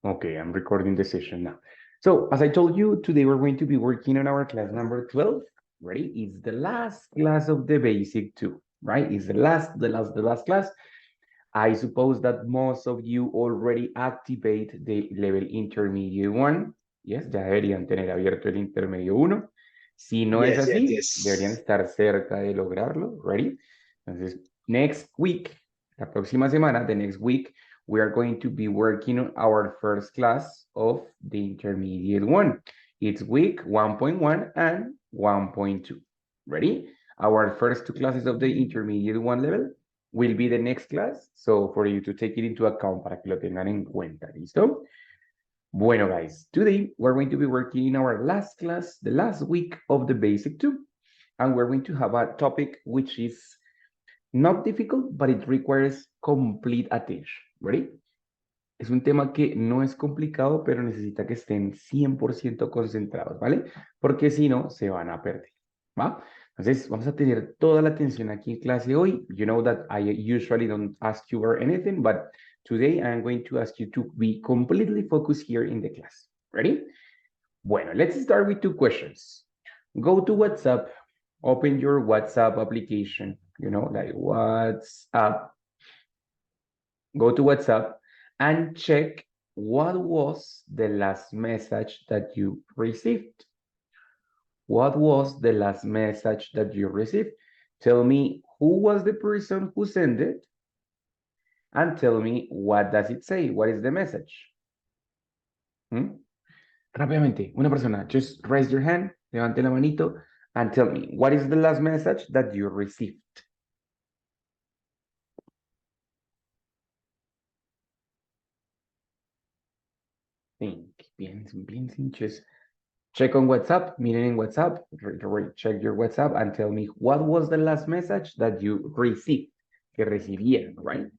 Okay, I'm recording the session now. So, as I told you, today we're going to be working on our class number 12. Ready? It's the last class of the basic 2, right? It's the last class. I suppose that most of you already activate the level intermediate 1. Yes, ya deberían tener abierto el intermedio 1. Si no es Yes, yes, así, deberían yes. estar cerca de lograrlo. Ready? Entonces, next week, la próxima semana, the next week, we are going to be working on our first class of the intermediate 1. It's week 1.1 and 1.2. Ready? Our first 2 classes of the intermediate 1 level will be the next class. So for you to take it into account para que lo tengan en cuenta. ¿Listo? Bueno, guys, today we're going to be working in our last class, the last week of the basic 2. And we're going to have a topic which is not difficult, but it requires complete attention. Ready? Es un tema que no es complicado, pero necesita que estén 100% concentrados, ¿vale? Porque si no, se van a perder, ¿va? Entonces, vamos a tener toda la atención aquí en clase hoy. You know that I usually don't ask you for anything, but today I'm going to ask you to be completely focused here in the class. Ready? Bueno, let's start with 2 questions. Go to WhatsApp, open your WhatsApp application, you know, like WhatsApp. Go to WhatsApp and check what was the last message that you received. What was the last message that you received? Tell me who was the person who sent it and tell me what does it say? What is the message? ¿Mm? Rápidamente, una persona, just raise your hand, levante la manito and tell me what is the last message that you received? Think, piensen, just check on WhatsApp, miren en WhatsApp, check your WhatsApp and tell me what was the last message that you received, que recibieron, right?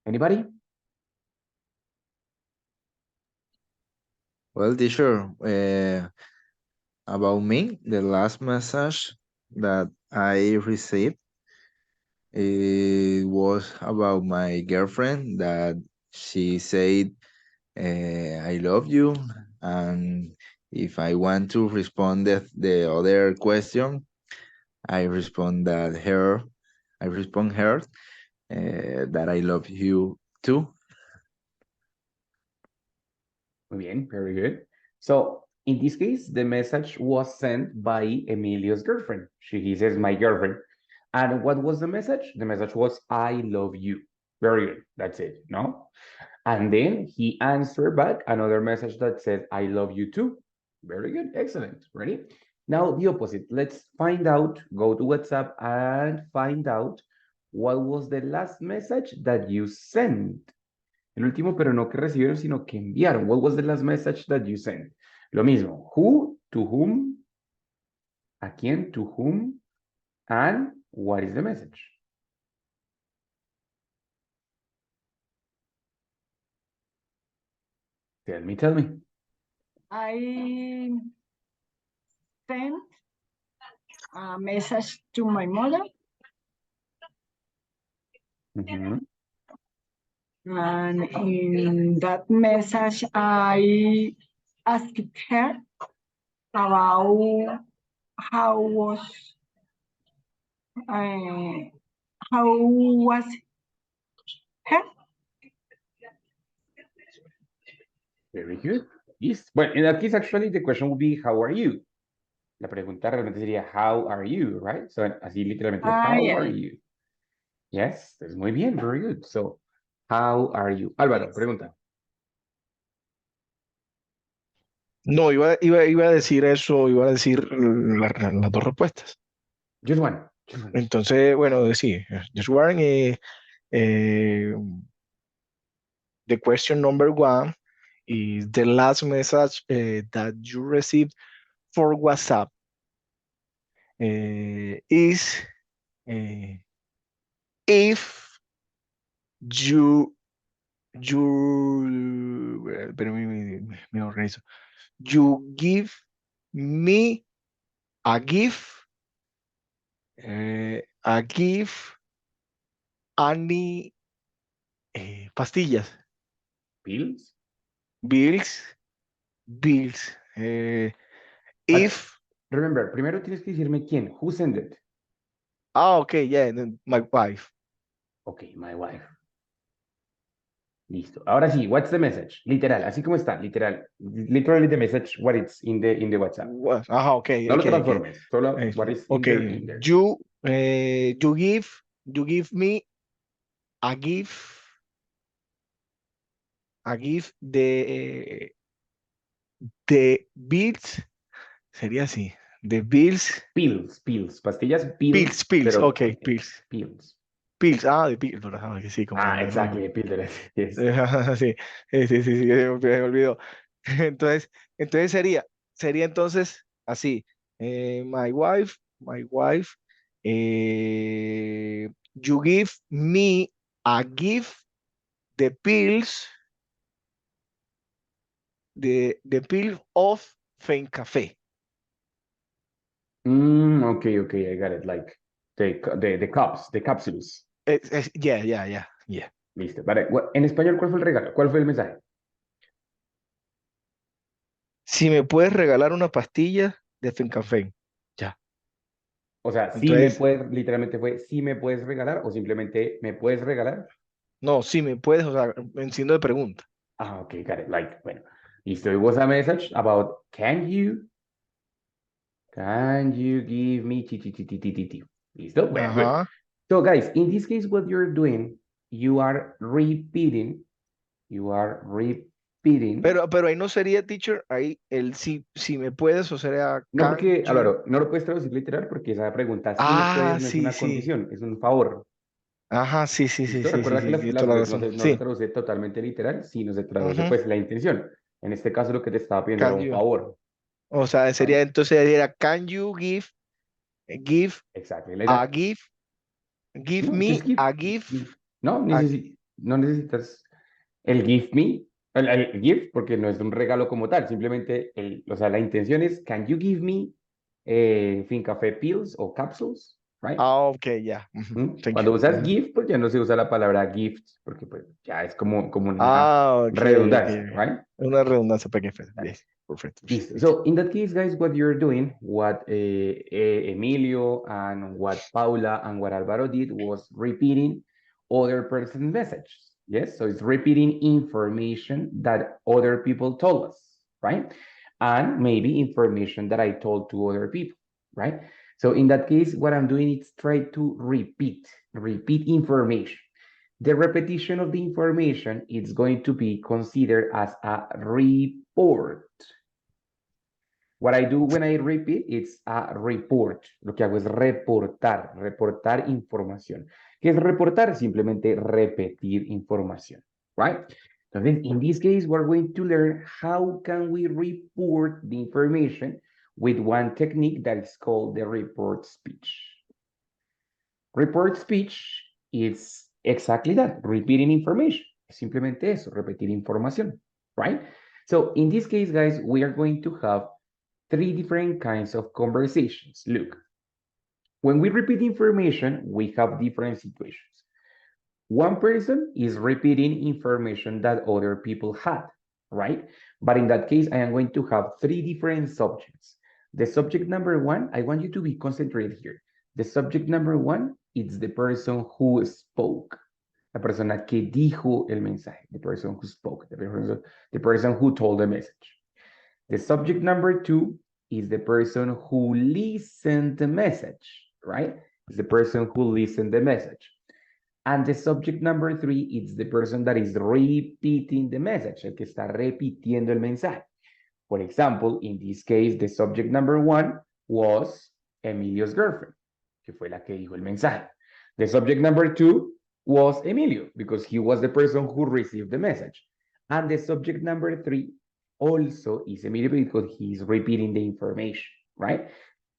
Anybody? Well, teacher, about me, the last message that I received, it was about my girlfriend that she said, I love you. And if I want to respond the other question, I respond her that I love you too. Muy bien, very good. So in this case, the message was sent by Emilio's girlfriend. He says, my girlfriend. And what was the message? The message was, I love you. Very good. That's it, no? And then he answered back another message that said, I love you too. Very good. Excellent. Ready? Now, the opposite. Let's find out, go to WhatsApp and find out what was the last message that you sent. El último, pero no que recibieron, sino que enviaron. What was the last message that you sent? Lo mismo. Who, to whom, a quién, to whom, and what is the message? Tell me. I sent a message to my mother. Mhm. And in that message, I asked her about how was her. Very good. Yes. Well, in that case, actually, the question would be, how are you? La pregunta realmente sería, how are you, right? So, así literalmente, how are Yeah. you? Yes, es muy bien, very good. So, how are you? Álvaro, pregunta. No, iba a decir eso, iba a decir las dos respuestas. Just one. Just one. Entonces, bueno, sí, just one. The question number 1 is the last message that you received for WhatsApp is if pero me organizo. You give me a gift any pastillas. Pills? Bills. Bills. But If. remember, primero tienes que decirme quién. Who sent it? Okay, yeah, then my wife. Ok, my wife. Listo. Ahora sí, what's the message? Literal, así como está, literal. Literally the message, what it's in the WhatsApp. Okay, No lo okay. transformes, solo what is in there, Okay, in there. you give me a gift the bills, sería así, the bills, Pills, pastillas, pills, pills, pero okay, pills, pills. de pills, ¿verdad? Que sí, como Ah, exactly, píldoras, yes. sí, sí, me olvidó. Entonces, sería entonces así, my wife, you give me a gift, the pills, the pill of Café. Okay, I got it, like the cups, the capsules. Yeah. Listo. Vale, en español, ¿cuál fue el regalo? ¿Cuál fue el mensaje? Si me puedes regalar una pastilla de Café. Ya. O sea, sí me Entonces, puedes, literalmente fue, sí me puedes regalar o simplemente me puedes regalar. no, si me puedes, o sea, en signo de pregunta. Ah, okay, got it. Like, bueno, listo. It was a message about can you give me t. Listo? Well, good. Ajá. So, guys, in this case, what you're doing, you are repeating, Pero ahí no sería, teacher, ahí el si me puedes, o sería No can porque, you. Álvaro, no lo puedes traducir literal porque esa pregunta, si me Ah, puedes, no es sí, una sí. condición, es un favor. Ajá, ¿Listo? Recuerda que tienes toda la no razón. no se Sí. traduce totalmente literal, sino se traduce Ujú. pues la intención. En este caso lo que te estaba pidiendo era Can un you. favor, O sea, right? sería entonces sería can you give Exactly, like a that. give No, me just give, a gift give. No, a, no necesitas el give me, el give, porque no es un regalo como tal, simplemente, o sea, la intención es, can you give me Café pills o capsules, right? okay, ya. Ujú. Thank you. Cuando usas Ujú. gift, pues ya no se usa la palabra gift, porque pues ya es como una Okay. redundancia, right? Una redundancia pequeña. Dale. Yes, perfecto. Listo. So in that case, guys, what you're doing, what Emilio and what Paula and what Alvaro did was repeating other person's messages. Yes, so it's repeating information that other people told us, right? And maybe information that I told to other people, right? So in that case, what I'm doing is try to repeat information. The repetition of the information is going to be considered as a report. What I do when I repeat, it's a report. Lo que hago es reportar información. ¿Qué es reportar? Simplemente repetir información, right? Entonces, in this case, we're going to learn how can we report the information with one technique that is called the report speech. Report speech is exactly that, repeating information. Simplemente eso, repetir información, right? So in this case, guys, we are going to have three different kinds of conversations. Look, when we repeat information, we have different situations. One person is repeating information that other people had, right? But in that case, I am going to have three different subjects. The subject number one, I want you to be concentrated here. The subject number one, it's the person who spoke. La persona que dijo el mensaje, the person who spoke, the person who told the message. The subject number two is the person who listened the message, right? It's the person who listened the message. And the subject number three is the person that is repeating the message, el que está repitiendo el mensaje. For example, in this case, the subject number one was Emilio's girlfriend, que fue la que dijo el mensaje. The subject number two was Emilio, because he was the person who received the message. And the subject number three also is Emilio because he's repeating the information, right?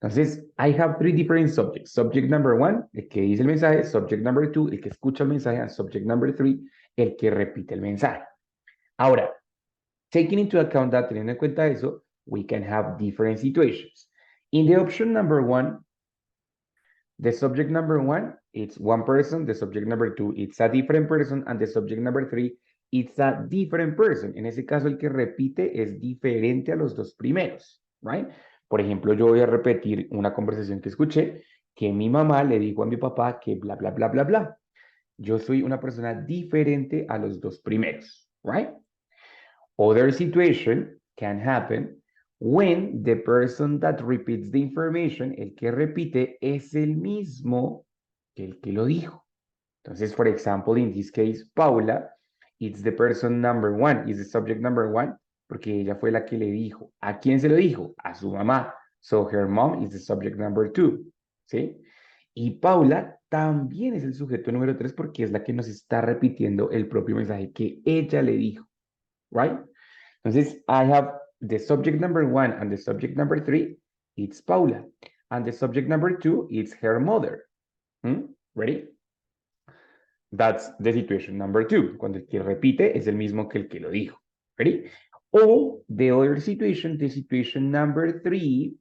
Entonces, I have three different subjects. Subject number one, el que dice el mensaje. Subject number two, el que escucha el mensaje. And subject number three, el que repite el mensaje. Ahora, taking into account that, teniendo en cuenta eso, we can have different situations. In the option number one, The subject number one, it's one person. The subject number two, it's a different person. And the subject number three, it's a different person. En ese caso, el que repite es diferente a los dos primeros, right? Por ejemplo, yo voy a repetir una conversación que escuché, que mi mamá le dijo a mi papá que bla, bla, bla, bla, bla. Yo soy una persona diferente a los dos primeros, right? Other situation can happen when the person that repeats the information, el que repite, es el mismo que el que lo dijo. Entonces, for example, in this case, Paula, it's the person number one, is the subject number one, porque ella fue la que le dijo. ¿A quién se lo dijo? A su mamá. So her mom is the subject number two, ¿sí? Y Paula también es el sujeto número tres porque es la que nos está repitiendo el propio mensaje que ella le dijo, right? Entonces, I have the subject number one and the subject number three, it's Paula. And the subject number two, it's her mother. Ready? That's the situation number two. Cuando el que repite es el mismo que el que lo dijo. Ready? Or the other situation, the situation number three,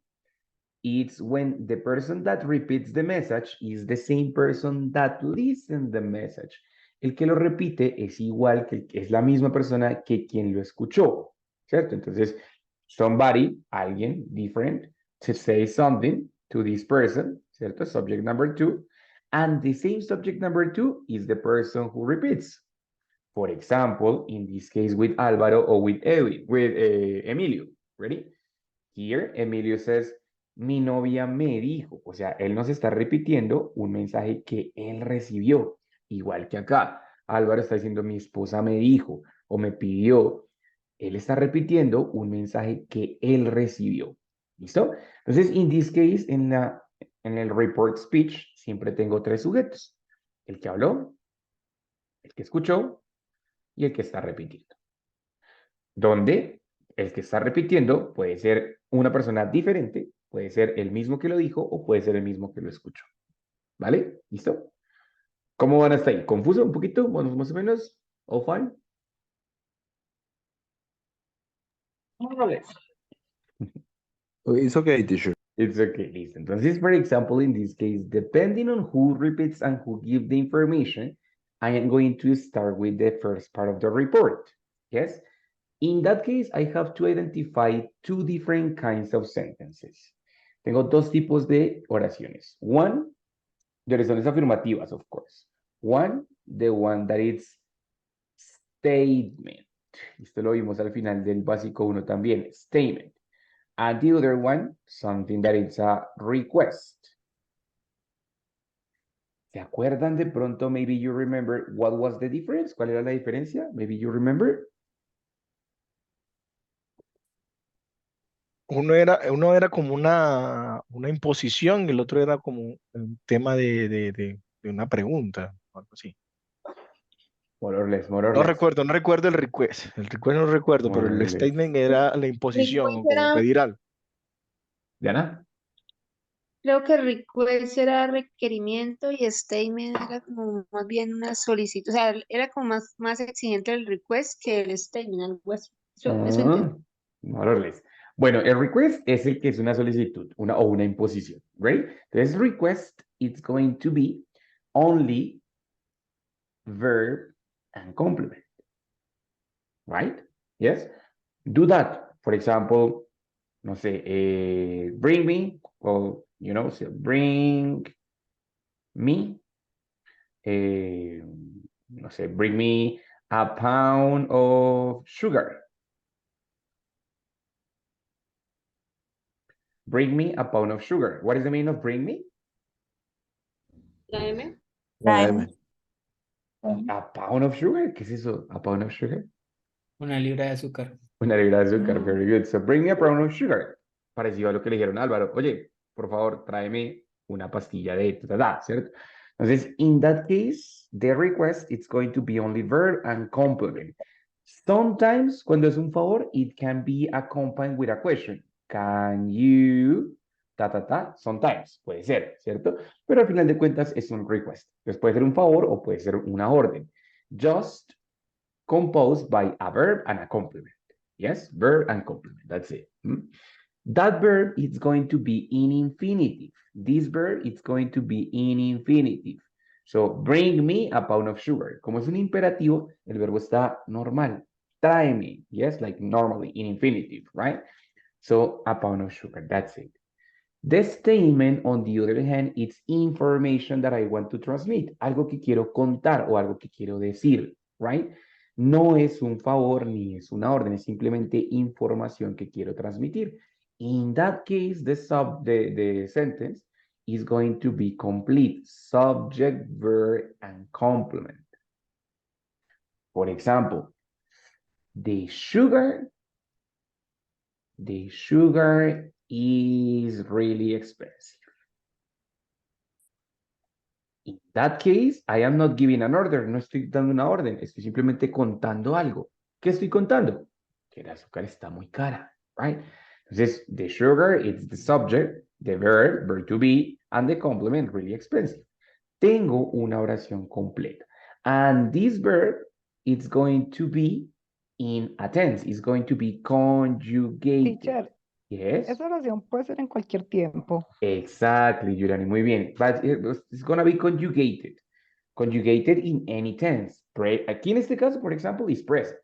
it's when the person that repeats the message is the same person that listens the message. El que lo repite es igual que es la misma persona que quien lo escuchó, ¿cierto? Entonces, somebody, alguien, different, to say something to this person, ¿cierto? Subject number two, and the same subject number two is the person who repeats. For example, in this case with Álvaro or with Emilio, ready? Here, Emilio says, mi novia me dijo, o sea, él nos está repitiendo un mensaje que él recibió, igual que acá. Álvaro está diciendo, mi esposa me dijo o me pidió. Él está repitiendo un mensaje que él recibió. ¿Listo? Entonces, in this case, en el report speech, siempre tengo tres sujetos. El que habló, el que escuchó y el que está repitiendo. Donde el que está repitiendo puede ser una persona diferente, puede ser el mismo que lo dijo o puede ser el mismo que lo escuchó. ¿Vale? ¿Listo? ¿Cómo van hasta ahí? ¿Confuso un poquito? Bueno, más o menos. ¿All fine? More or less. It's okay, teacher. It's okay, listen. Entonces, for example, in this case, depending on who repeats and who gives the information, I am going to start with the first part of the report. Yes? In that case, I have to identify two different kinds of sentences. Tengo dos tipos de oraciones. One, de oraciones afirmativas, of course. One, the one that is statement. Esto lo vimos al final del básico 1 también, statement. And the other one, something that is a request. ¿Se acuerdan de pronto? Maybe you remember what was the difference? ¿Cuál era la diferencia? Maybe you remember. Uno era como una imposición y el otro era como un tema de una pregunta, o algo así. More or less, more or No less. recuerdo el request. El request no recuerdo, pero More or el less. statement era la imposición o como pedir algo. ¿Diana? Creo que request era requerimiento y statement era como más bien una solicitud. O sea, era como más exigente el request que el statement, algo así. Eso entiendo. More or less. Bueno, el request es el que es una solicitud o una imposición, right? Entonces, request, it's going to be only verb and complement, right? Yes? Do that. For example, no sé, bring me, or, you know, so bring me, no sé, bring me a pound of sugar. Bring me a pound of sugar. What is the meaning of bring me? Tráeme. Tráeme. A pound of sugar. ¿Qué es eso? A pound of sugar. Una libra de azúcar. Una libra de azúcar. Very good. So bring me a pound of sugar. Parecido a lo que le dijeron a Álvaro. Oye, por favor, tráeme una pastilla de ¿cierto? Entonces, in that case, the request, it's going to be only verb and complement. Sometimes, cuando es un favor, it can be accompanied with a question. Can you, sometimes, puede ser, ¿cierto? Pero al final de cuentas es un request. Entonces puede ser un favor o puede ser una orden. Just composed by a verb and a complement. Yes, verb and complement, that's it. That verb is going to be in infinitive. This verb is going to be in infinitive. So, bring me a pound of sugar. Como es un imperativo, el verbo está normal. Tráeme. Yes, like normally in infinitive, right? So, a pound of sugar. That's it. The statement, on the other hand, it's information that I want to transmit. Algo que quiero contar o algo que quiero decir, right? No es un favor ni es una orden, es simplemente información que quiero transmitir. In that case, the sentence is going to be complete. Subject, verb, and complement. For example, the sugar is really expensive. In that case, I am not giving an order. No estoy dando una orden. Estoy simplemente contando algo. ¿Qué estoy contando? Que el azúcar está muy cara, right? Entonces, the sugar is the subject, the verb to be, and the complement, really expensive. Tengo una oración completa. And this verb, it's going to be in a tense. It's going to be conjugated. Teacher, Yes. esa oración puede ser en cualquier tiempo. Exactly, Juliani, muy bien. But it's going to be conjugated. Conjugated in any tense. Aquí en este caso, por ejemplo, is present.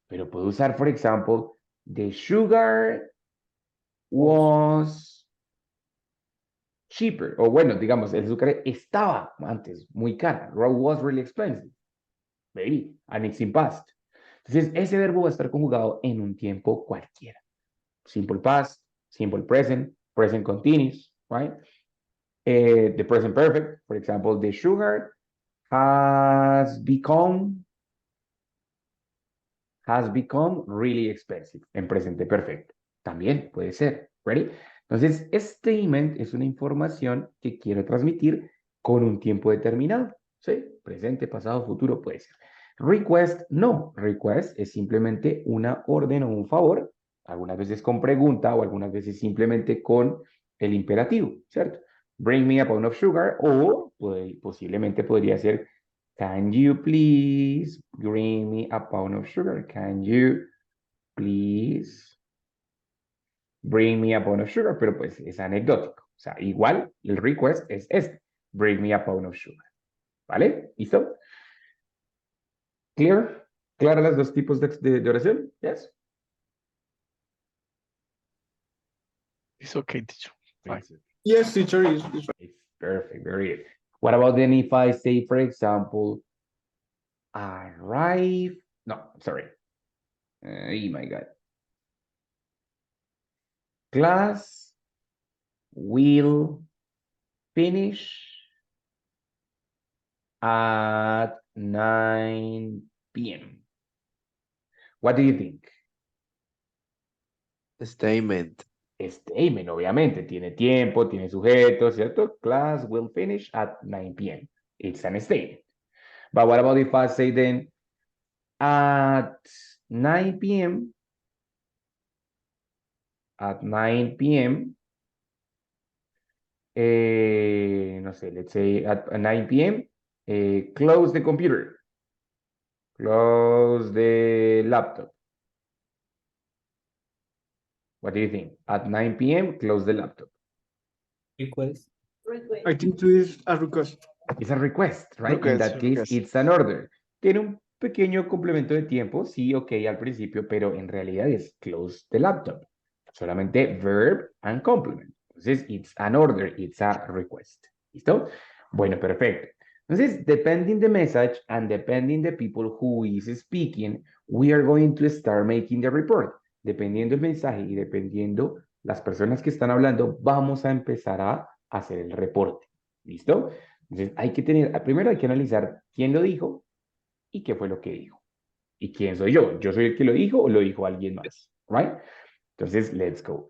Pero puedo usar, for example, the sugar was cheaper. O bueno, digamos, el azúcar estaba antes muy cara. Was really expensive. Maybe. And it's in past. Entonces, ese verbo va a estar conjugado en un tiempo cualquiera. Simple past, simple present, present continuous, right? The present perfect, for example, the sugar has become really expensive. En presente perfecto. También puede ser. Ready? Entonces, statement es una información que quiero transmitir con un tiempo determinado. ¿Sí? Presente, pasado, futuro puede ser. Request, no. Request es simplemente una orden o un favor, algunas veces con pregunta o algunas veces simplemente con el imperativo, ¿cierto? Bring me a pound of sugar o posiblemente podría ser can you please bring me a pound of sugar? Can you please bring me a pound of sugar? Pero pues es anecdótico. O sea, igual el request es este. Bring me a pound of sugar. ¿Vale? ¿Listo? ¿Clear? ¿Claras las dos tipos de oración? Yes. It's okay, teacher. Fine. Yes, teacher, It's perfect. Very good. What about then if I say, for example, arrive? No, sorry. Oh my God. Class will finish at 9 p.m. What do you think? Statement. Statement, obviamente, tiene tiempo, tiene sujeto, ¿cierto? Class will finish at 9 p.m. It's an statement. But what about if I say then at 9 p.m. At 9 p.m. No sé, let's say at 9 p.m. Close the computer. Close the laptop. What do you think? At 9 p.m., close the laptop. Request. I think it is a request. It's a request, right? In Request, that case, request. it's an order. Tiene un pequeño complemento de tiempo, sí, ok, al principio, pero en realidad es close the laptop. Solamente verb and complement. Entonces, it's an order, it's a request. ¿Listo? Bueno, perfecto. Entonces, depending the message and depending the people who is speaking, we are going to start making the report. Dependiendo el mensaje y dependiendo las personas que están hablando, vamos a empezar a hacer el reporte. ¿Listo? Entonces, primero hay que analizar quién lo dijo y qué fue lo que dijo. ¿Y quién soy yo? ¿Yo soy el que lo dijo o lo dijo alguien más? Right? Entonces, let's go.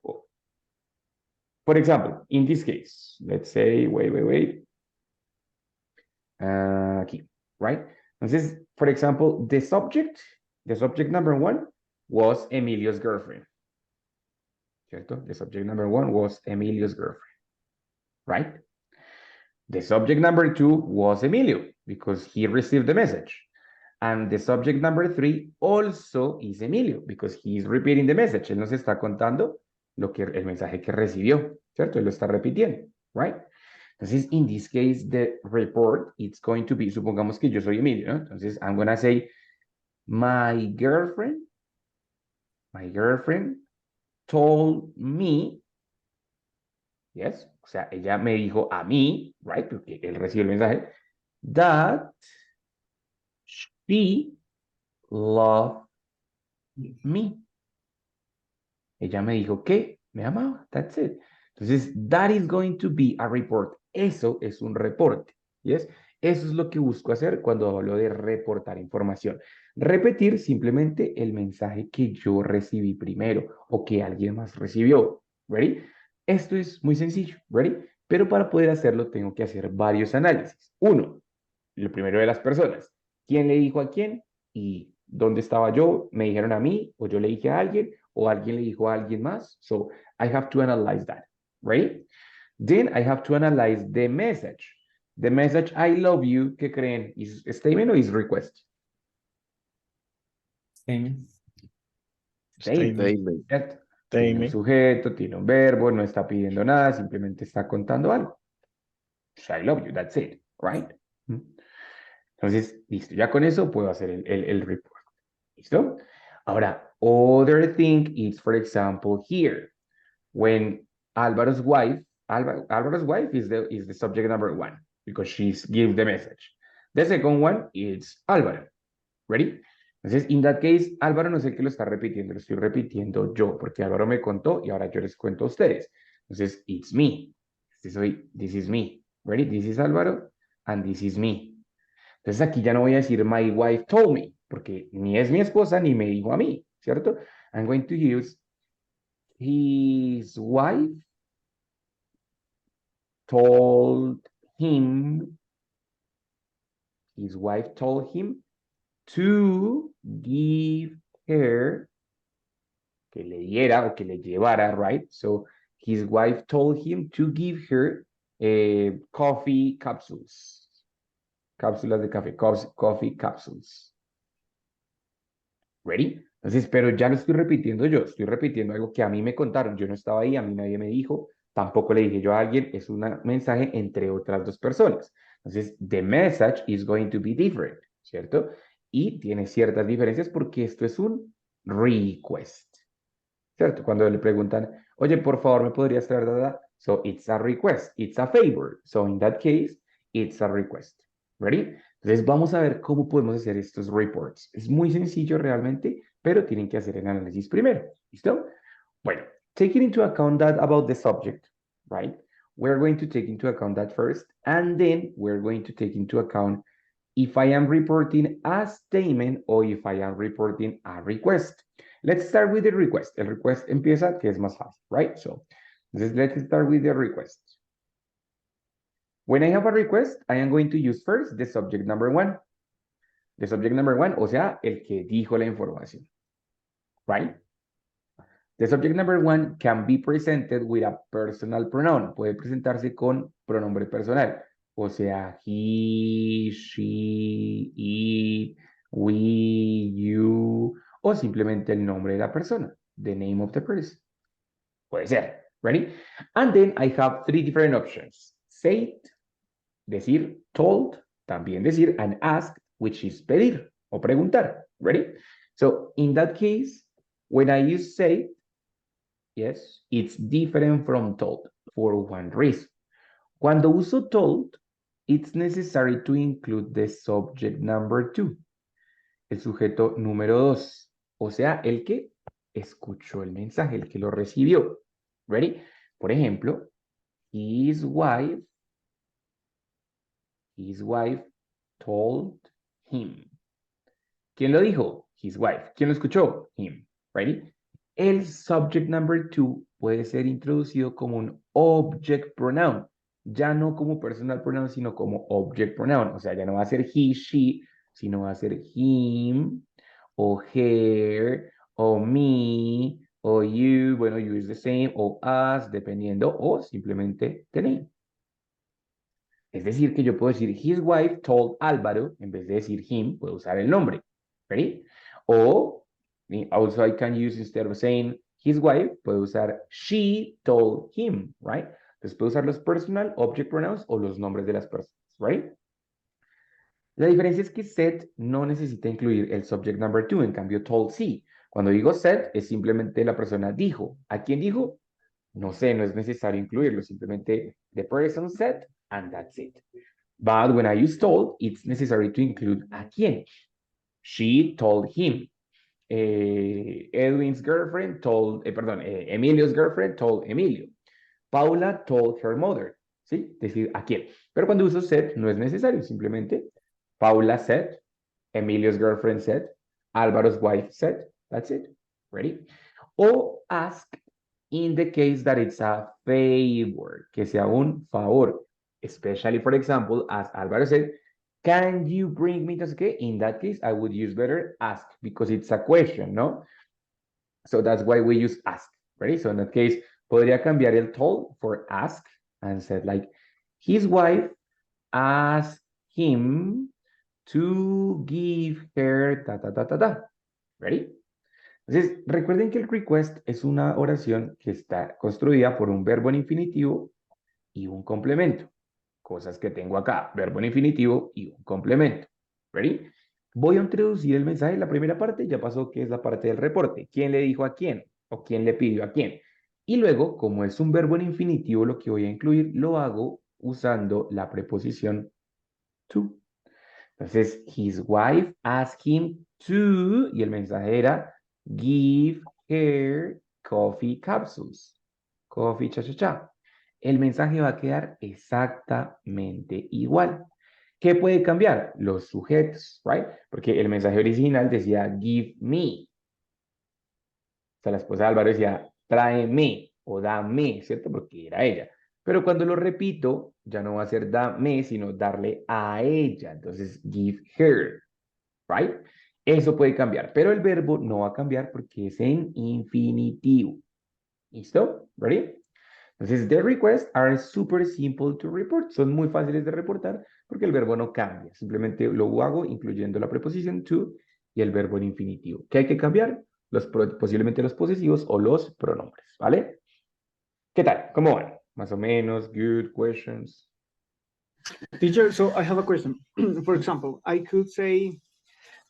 For example, in this case, let's say, wait. Aquí, right? Entonces, for example, the subject number one was Emilio's girlfriend. ¿Cierto? The subject number one was Emilio's girlfriend, right? The subject number two was Emilio because he received the message. And the subject number three also is Emilio because he's repeating the message. Él nos está contando el mensaje que recibió, ¿cierto? Él lo está repitiendo, right? Entonces, in this case, the report, it's going to be, supongamos que yo soy Emilio, ¿no? Entonces, I'm gonna say, my girlfriend told me, yes, o sea, ella me dijo a mí, right, porque él recibió el mensaje, that she loved me. Ella me dijo que me amaba, that's it. Entonces, that is going to be a report. Eso es un reporte, yes. Eso es lo que busco hacer cuando hablo de reportar información. Repetir simplemente el mensaje que yo recibí primero o que alguien más recibió. ¿Ready? Esto es muy sencillo, ¿ready? Pero para poder hacerlo tengo que hacer varios análisis. Uno, lo primero de las personas. ¿Quién le dijo a quién? ¿Y dónde estaba yo? ¿Me dijeron a mí? ¿O yo le dije a alguien? ¿O alguien le dijo a alguien más? So, I have to analyze that, ¿ready? Then I have to analyze the message. The message I love you, ¿qué creen? ¿Is statement o is request? Statement. Statement. Statement. ¿Cierto? Tiene un Statement. sujeto, tiene un verbo, no está pidiendo nada, simplemente está contando algo. So I love you, that's it, right? Entonces, listo, ya con eso puedo hacer el report. ¿Listo? Ahora, other thing is, for example, here, when Álvaro's wife, Álvaro's wife is the subject number one, because she's give the message. The second one is Álvaro. Ready? Entonces, in that case, Álvaro no sé qué lo está repitiendo, lo estoy repitiendo yo, porque Álvaro me contó y ahora yo les cuento a ustedes. Entonces, it's me. This is me. Ready? This is Álvaro and this is me. Entonces aquí ya no voy a decir my wife told me, porque ni es mi esposa ni me dijo a mí, ¿cierto? I'm going to use his wife told him, to give her, que le diera o que le llevara, right? So his wife told him to give her coffee capsules. Cápsulas de café, coffee capsules. ¿Ready? Entonces, pero ya lo estoy repitiendo yo, estoy repitiendo algo que a mí me contaron, yo no estaba ahí, a mí nadie me dijo, tampoco le dije yo a alguien, es un mensaje entre otras dos personas. Entonces, the message is going to be different, ¿cierto? Y tiene ciertas diferencias porque esto es un request, ¿cierto? Cuando le preguntan, oye, por favor, ¿me podrías traer dada? So, it's a request, it's a favor. So, in that case, it's a request. ¿Ready? Entonces, vamos a ver cómo podemos hacer estos reports. Es muy sencillo realmente, pero tienen que hacer el análisis primero. ¿Listo? Bueno, taking into account that about the subject, right? We're going to take into account that first, and then we're going to take into account if I am reporting a statement or if I am reporting a request. Let's start with the request. El request empieza, que es más fácil, right? So, let's start with the request. When I have a request, I am going to use first the subject number one. The subject number one, o sea, el que dijo la información, right? The subject number one can be presented with a personal pronoun. Puede presentarse con pronombre personal. O sea, he, she, it, we, you, o simplemente el nombre de la persona. The name of the person. Puede ser. Ready? And then I have three different options. Say it, decir told, también decir and ask, which is pedir o preguntar. Ready? So in that case, when I use say, yes, it's different from told for one reason. Cuando uso told, it's necessary to include the subject number two, el sujeto número dos, o sea, el que escuchó el mensaje, el que lo recibió. Ready? Por ejemplo, his wife told him. ¿Quién lo dijo? His wife. ¿Quién lo escuchó? Him. Ready? El subject number two puede ser introducido como un object pronoun. Ya no como personal pronoun, sino como object pronoun. O sea, ya no va a ser he, she, sino va a ser him, o her, o me, o you. Bueno, you is the same, o us, dependiendo, o simplemente the name. Es decir, que yo puedo decir, his wife told Álvaro, en vez de decir him, puedo usar el nombre. ¿Ready? O, also I can use, instead of saying, his wife, puede usar she told him, right? Entonces puede usar los personal object pronouns o los nombres de las personas, right? La diferencia es que said no necesita incluir el subject number two, en cambio told sí. Cuando digo said es simplemente la persona dijo. ¿A quién dijo? No sé, no es necesario incluirlo, simplemente the person said and that's it. But when I use told, it's necessary to include a quién. She told him. Edwin's girlfriend told, Emilio's girlfriend told Emilio. Paula told her mother, ¿sí? Decir a quién. Pero cuando uso said no es necesario, simplemente Paula said, Emilio's girlfriend said, Álvaro's wife said, that's it. Ready? O ask in the case that it's a favor, que sea un favor. Especially, for example, as Álvaro said, can you bring me this? Okay, in that case, I would use better ask because it's a question, no? So that's why we use ask, ready? So in that case, podría cambiar el told for ask and said like, his wife asked him to give her ta ta ta ta ta. Ready? Entonces, recuerden que el request es una oración que está construida por un verbo en infinitivo y un complemento. Cosas que tengo acá, verbo en infinitivo y un complemento. ¿Ready? Voy a introducir el mensaje en la primera parte, ya pasó que es la parte del reporte. ¿Quién le dijo a quién? ¿O quién le pidió a quién? Y luego, como es un verbo en infinitivo, lo que voy a incluir lo hago usando la preposición to. Entonces, his wife asked him to, y el mensaje era, give her coffee capsules. Coffee cha cha cha. El mensaje va a quedar exactamente igual. ¿Qué puede cambiar? Los sujetos, right? Porque el mensaje original decía give me. O sea, la esposa de Álvaro decía tráeme o dame, ¿cierto? Porque era ella. Pero cuando lo repito, ya no va a ser dame, sino darle a ella. Entonces, give her, right? Eso puede cambiar, pero el verbo no va a cambiar porque es en infinitivo. ¿Listo? ¿Ready? Entonces, the requests are super simple to report. Son muy fáciles de reportar porque el verbo no cambia. Simplemente lo hago incluyendo la preposición to y el verbo en infinitivo. ¿Qué hay que cambiar? Posiblemente los posesivos o los pronombres, ¿vale? ¿Qué tal? ¿Cómo van? Más o menos, good, questions. Teacher, so I have a question. For example, I could say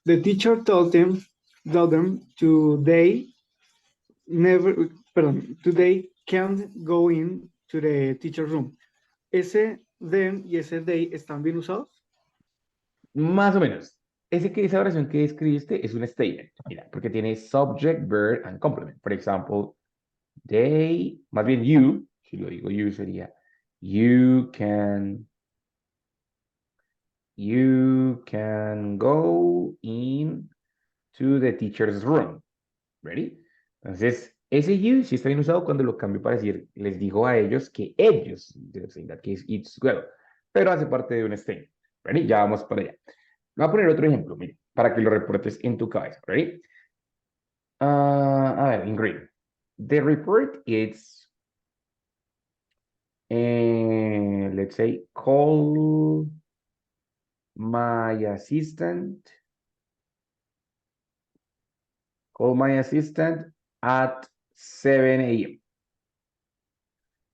the teacher told them today today can't go in to the teacher room. Ese them y ese they están bien usados. Más o menos. Esa oración que escribiste es un statement, mira, porque tiene subject, verb, and complement. Por ejemplo, they, más bien you, si lo digo you sería, you can go in to the teacher's room. Ready? Entonces, ese you sí está bien usado cuando lo cambio para decir, les digo a ellos que ellos, in that case, it's well, pero hace parte de un statement. Ready? Ya vamos para allá. Voy a poner otro ejemplo, mire, para que lo reportes en tu cabeza. Ready? A ver, in green. The report is, let's say, call my assistant. Call my assistant at 7 a.m.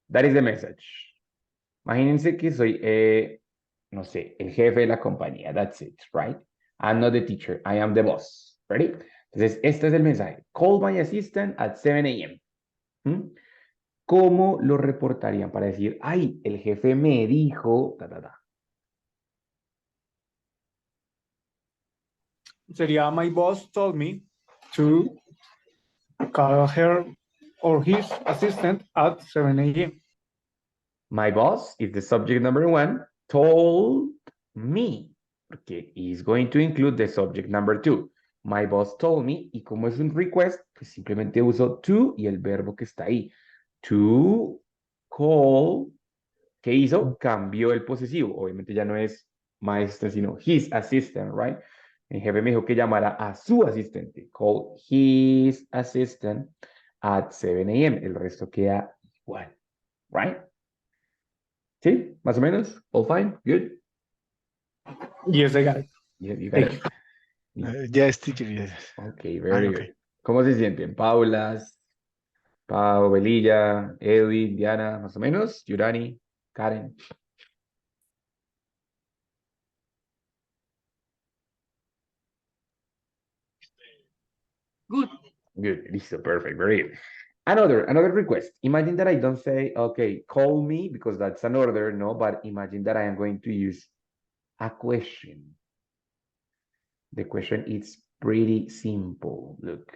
That is the message. Imagínense que soy, no sé, el jefe de la compañía. That's it, right? I'm not the teacher. I am the boss. Ready? Entonces, este es el mensaje. Call my assistant at 7 a.m. ¿Mm? ¿Cómo lo reportarían para decir, ay, el jefe me dijo, ta, ta, ta? Sería my boss told me to call her or his assistant at 7 a.m. My boss is the subject number one, told me, porque is going to include the subject number two. My boss told me, y como es un request, pues simplemente uso to y el verbo que está ahí. To call, ¿qué hizo? Cambió el posesivo. Obviamente ya no es maestra, sino his assistant, right? Mi jefe me dijo que llamara a su asistente. Call his assistant at 7 a.m. El resto queda igual, right? ¿Sí? ¿Más o menos? All fine? Good? Yes, I got it. You got Thank it. Yes, teacher, yes. Ok, very Okay. good. ¿Cómo se sienten? Paulas, Pau, Belilla, Edwin, Diana, más o menos. Yurani, Karen. Good. Good. Listo. Perfect. Very good. Another request. Imagine that I don't say, okay, call me because that's an order, no, but imagine that I am going to use a question. The question is pretty simple. Look.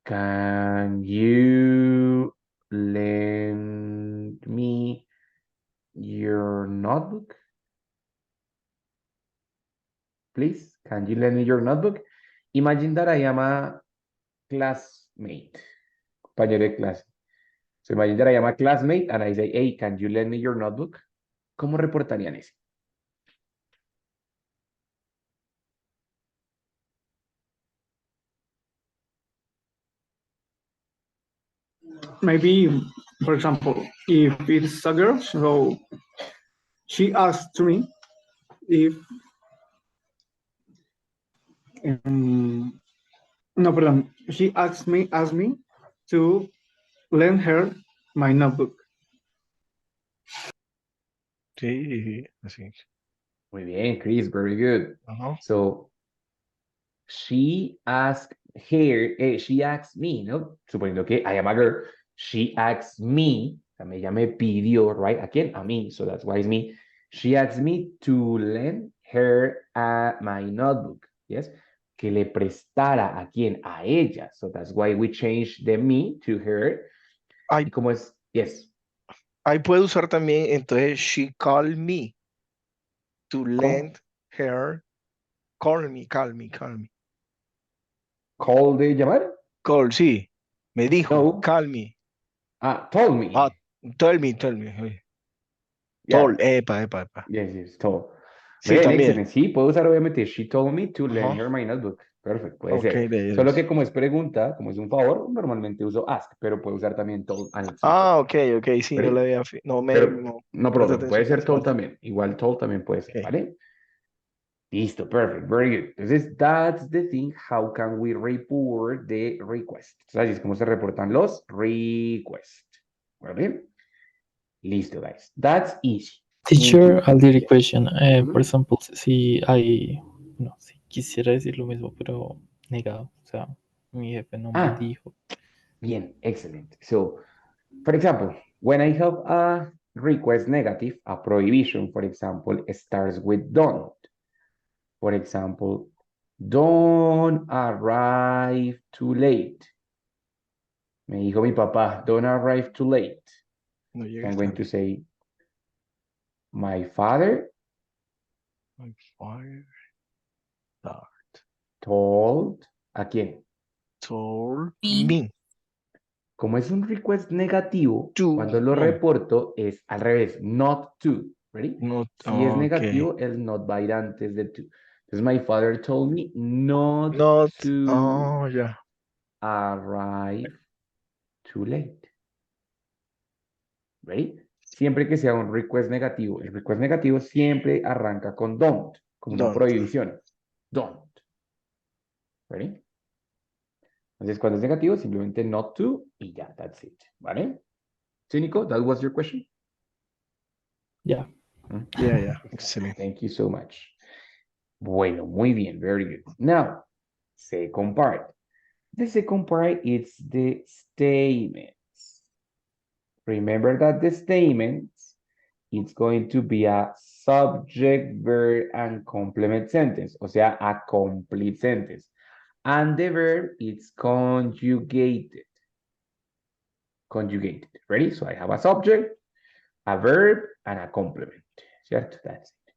Can you lend me your notebook? Please, can you lend me your notebook? Imagine that I am a classmate, compañero de clase. So imagine that I am a classmate and I say, hey, can you lend me your notebook? ¿Cómo reportarían eso? Maybe, for example, if it's a girl, so she asked to me if no, pardon. She asked me to lend her my notebook. Sí, así. Muy bien, Chris, very good. So she asked she asked me, ¿no? Suponiendo que I am a girl, she asked me, ella me pidió, right? ¿A quién? A mí, so that's why it's me. She asked me to lend her my notebook, yes? Que le prestara a quién? A ella, so that's why we changed the me to her. Ay, y como es, yes. Ahí puedo usar también, entonces, she called me to lend her, call me. ¿Call de llamar? Call, sí, me dijo, No. call me. Told me. Tell me. Yeah. Epa. Yes, told. Sí, Bien, también. excelente. Sí, puedo usar obviamente. She told me to lend her my notebook. Perfecto, puede Ok, ser. de Solo ellos. que como es pregunta, como es un favor, normalmente uso ask, pero puedo usar también told and it's okay. Ok, sí, no ¿Ready? le había, no Pero no presté problem, puede atención a ser esa told parte. también. Igual told también puede ser, Ok. ¿vale? Listo, perfect, very good. Entonces, that's the thing. How can we report the request? Entonces, así es como se reportan los requests. ¿Vale? Listo, guys. That's easy. Teacher, a little Yes. question. Por ejemplo, si hay, no, si quisiera decir lo mismo, pero negado. O sea, mi jefe no me dijo. Bien, excellent. So, for example, when I have a request negative, a prohibition, for example, starts with don't. For example, don't arrive too late. Me dijo mi papá, don't arrive too late. No So I'm going tarde. to say, my father told, ¿a quién? Told me. Como es un request negativo, To. cuando lo reporto es al revés, not to. Ready? Not, Si es ok. negativo, el not va a ir antes de to. Entonces, my father told me not to Ya. arrive too late. Ready? Siempre que sea un request negativo, el request negativo siempre arranca con don't, como una Don't. prohibición. Don't. Ready? Entonces, cuando es negativo, simplemente not to y ya, that's it. ¿Vale? ¿Sí, Nico? That was your question? Yeah. Yeah. Excelente. Thank you so much. Bueno, muy bien, very good. Now, second part. The second part is the statements. Remember that the statements, it's going to be a subject, verb, and complement sentence. O sea, a complete sentence. And the verb is conjugated. Conjugated. Ready? So I have a subject, a verb, and a complement. Cierto? That's it.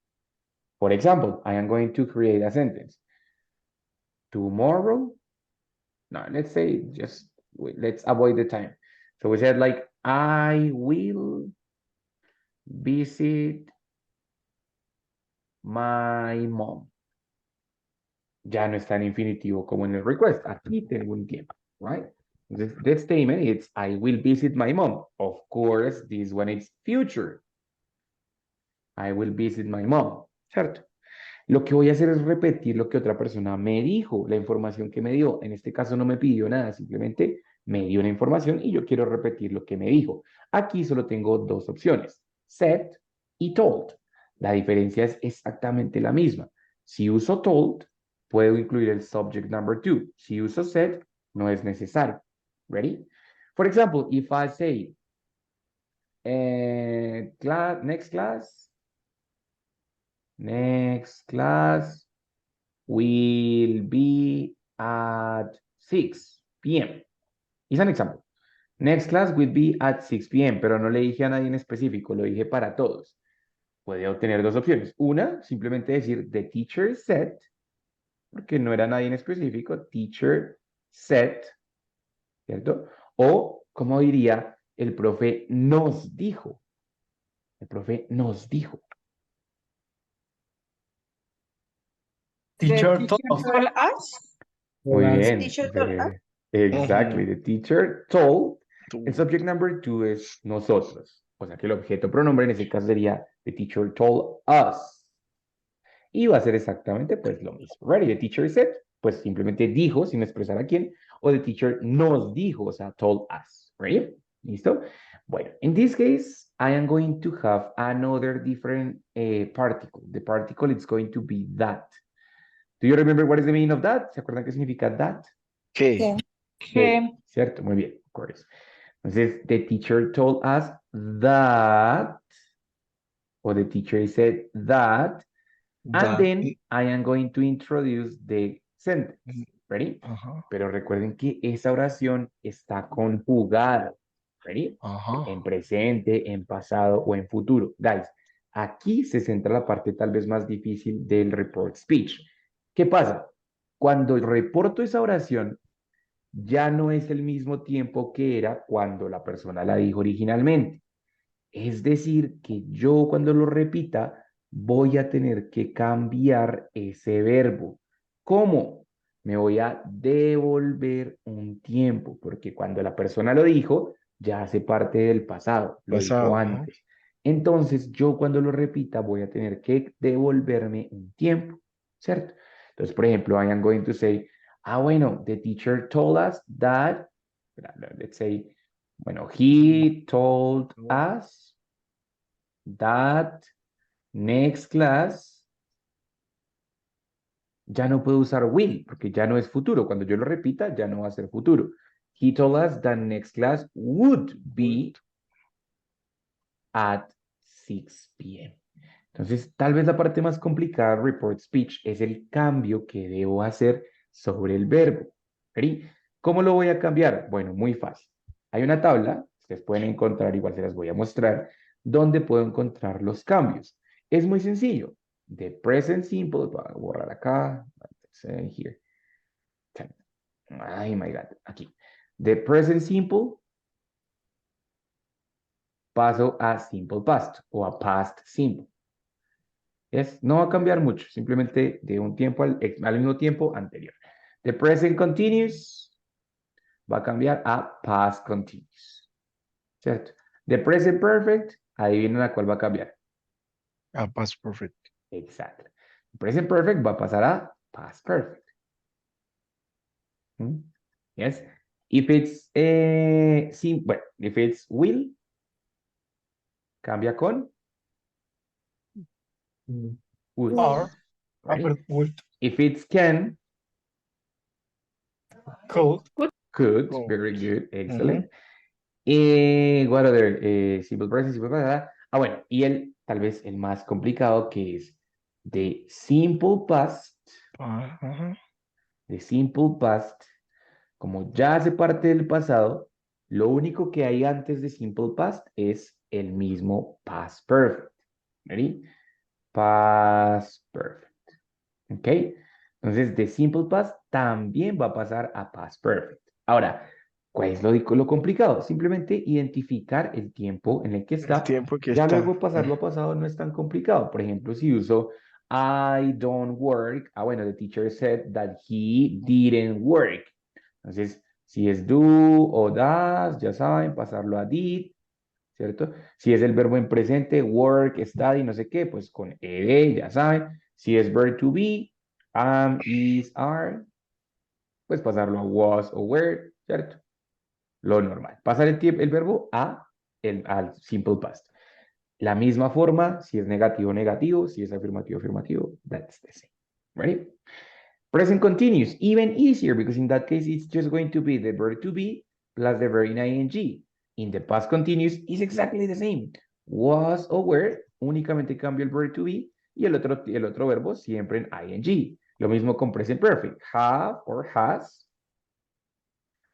For example, I am going to create a sentence. Tomorrow, no, let's say just, let's avoid the time. So we said like, I will visit my mom. Ya no está en infinitivo como en el request. Aquí tengo un tiempo, right? This statement, it's I will visit my mom. Of course, this one is future. I will visit my mom, ¿cierto? Lo que voy a hacer es repetir lo que otra persona me dijo, la información que me dio. En este caso no me pidió nada, simplemente me dio una información y yo quiero repetir lo que me dijo. Aquí solo tengo dos opciones, said y told. La diferencia es exactamente la misma. Si uso told, puedo incluir el subject number two. Si uso said, no es necesario. Ready? For example, if I say, next class will be at 6 p.m. It's an example. Next class will be at 6 p.m., pero no le dije a nadie en específico, lo dije para todos. Puede obtener dos opciones. Una, simplemente decir the teacher said, porque no era nadie en específico, teacher said, ¿cierto? O, como diría, el profe nos dijo. El profe nos dijo. The Teacher teacher told told us. Muy Hola, bien. Teacher told us. Exactly. Ujú. The teacher told. Tú. El subject number two es nosotros. O sea que el objeto pronombre en ese caso sería the teacher told us. Y va a ser exactamente pues lo mismo. Ready? The teacher said, pues simplemente dijo sin expresar a quién. O the teacher nos dijo, o sea, told us. Ready? ¿Listo? Bueno, in this case, I am going to have another different particle. The particle is going to be that. Do you remember what is the meaning of that? ¿Se acuerdan qué significa that? ¿Qué? Que, ¿cierto? Muy bien, of course. Entonces, the teacher told us that, or the teacher said that, and That. then I am going to introduce the sentence. Ready? Ajá. Pero recuerden que esa oración está conjugada. Ready? Ajá. En presente, en pasado o en futuro. Guys, aquí se centra la parte tal vez más difícil del report speech. ¿Qué pasa? Cuando reporto esa oración, ya no es el mismo tiempo que era cuando la persona la dijo originalmente. Es decir, que yo cuando lo repita voy a tener que cambiar ese verbo. ¿Cómo? Me voy a devolver un tiempo, porque cuando la persona lo dijo, ya hace parte del pasado, lo dijo Pasado. Ajá. antes. Entonces, yo cuando lo repita voy a tener que devolverme un tiempo, ¿cierto? Entonces, por ejemplo, I am going to say, bueno, the teacher told us that, let's say, bueno, he told us that next class, ya no puedo usar will, porque ya no es futuro. Cuando yo lo repita, ya no va a ser futuro. He told us that next class would be at 6 p.m. Entonces, tal vez la parte más complicada del report speech es el cambio que debo hacer sobre el verbo. ¿Sí? ¿Cómo lo voy a cambiar? Bueno, muy fácil. Hay una tabla, ustedes pueden encontrar, igual se las voy a mostrar, donde puedo encontrar los cambios. Es muy sencillo. The present simple, voy a borrar acá, here. Ay, my God, aquí. The present simple paso a simple past o a past simple. No va a cambiar mucho, simplemente de un tiempo al mismo tiempo anterior. The present continuous va a cambiar a past continuous. ¿Cierto? The present perfect, adivinen a cuál va a cambiar. Past perfect. Exacto. Present perfect va a pasar a past perfect. Yes. If it's bueno, if it's will, cambia con would. are Right? would If it's can, could could, Oh. very good, excellent. What other? Simple present, simple past. Bueno, y tal vez el más complicado que es the simple past. Ajá. The simple past, como ya hace parte del pasado, lo único que hay antes de simple past es el mismo past perfect. ¿Ready? Past perfect. ¿Ok? Entonces, de simple past también va a pasar a past perfect. Ahora, ¿cuál es lo complicado? Simplemente identificar el tiempo en el que El está. tiempo que Ya está. luego pasarlo a pasado no es tan complicado. Por ejemplo, si uso I don't work. Bueno, the teacher said that he didn't work. Entonces, si es do o does, ya saben, pasarlo a did. ¿cierto? Si es el verbo en presente, work, study, no sé qué, pues con ed, ya saben. Si es verb to be, am, is, are, pues pasarlo a was o were, ¿cierto? Lo normal. Pasar el verbo al simple past. La misma forma, si es negativo, negativo, si es afirmativo, afirmativo, that's the same. Ready? Present continuous, even easier, because in that case, it's just going to be the verb to be plus the verb in ing. In the past continuous, is exactly the same. Was o were, únicamente cambia el verb to be, y el otro verbo siempre en ing. Lo mismo con present perfect, have or has,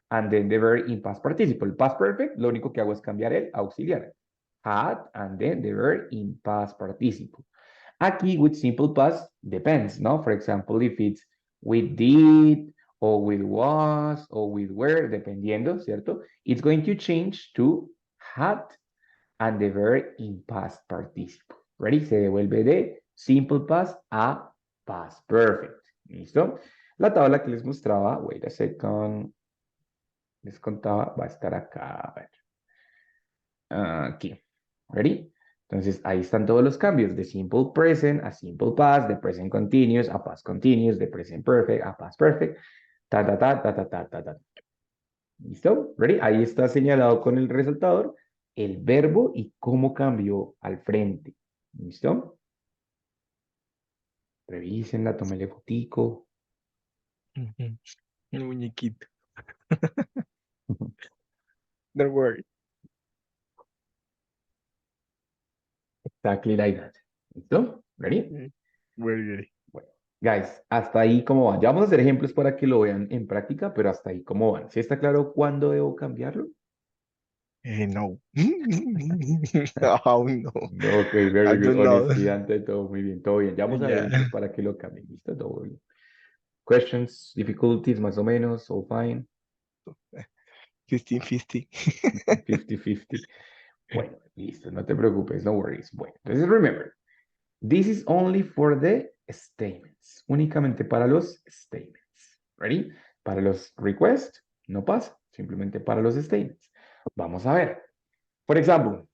and then the verb in past participle. Past perfect, lo único que hago es cambiar el auxiliar. Had, and then the verb in past participle. Aquí, with simple past, depends, no? For example, if it's with did, or with was, or with were, dependiendo, ¿cierto? It's going to change to had, and the verb in past participle. Ready? Se devuelve de simple past a past perfect. ¿Listo? La tabla que les mostraba, wait a second, les contaba, va a estar acá. A ver. Aquí. Ready? Entonces, ahí están todos los cambios de simple present a simple past, de present continuous a past continuous, de present perfect a past perfect, ta, ta, ta, ta, ta, ta, ta, ta. ¿Listo? Ready? Ahí está señalado con el resaltador el verbo y cómo cambió al frente. ¿Listo? Revísenla, tómele fotico. Ujú. El muñequito. Don't worry. Exactly like that. ¿Listo? Ready? Very good. Bueno, guys, hasta ahí cómo van. Ya vamos a hacer ejemplos para que lo vean en práctica, pero hasta ahí cómo van. ¿Sí está claro cuándo debo cambiarlo? No. Oh, no. Ok, I very good. don't know. Honestidad ante todo, muy bien, todo bien. Ya vamos a ver Yeah. ejemplos para que lo cambien. ¿Listo? Todo bien. Questions, difficulties, más o menos, all fine. 50-50. 50-50. Bueno, listo, no te preocupes, no worries. Bueno, entonces remember, this is only for the statements. Únicamente para los statements. Ready? Para los requests, no pasa. Simplemente para los statements. Vamos a ver. For example,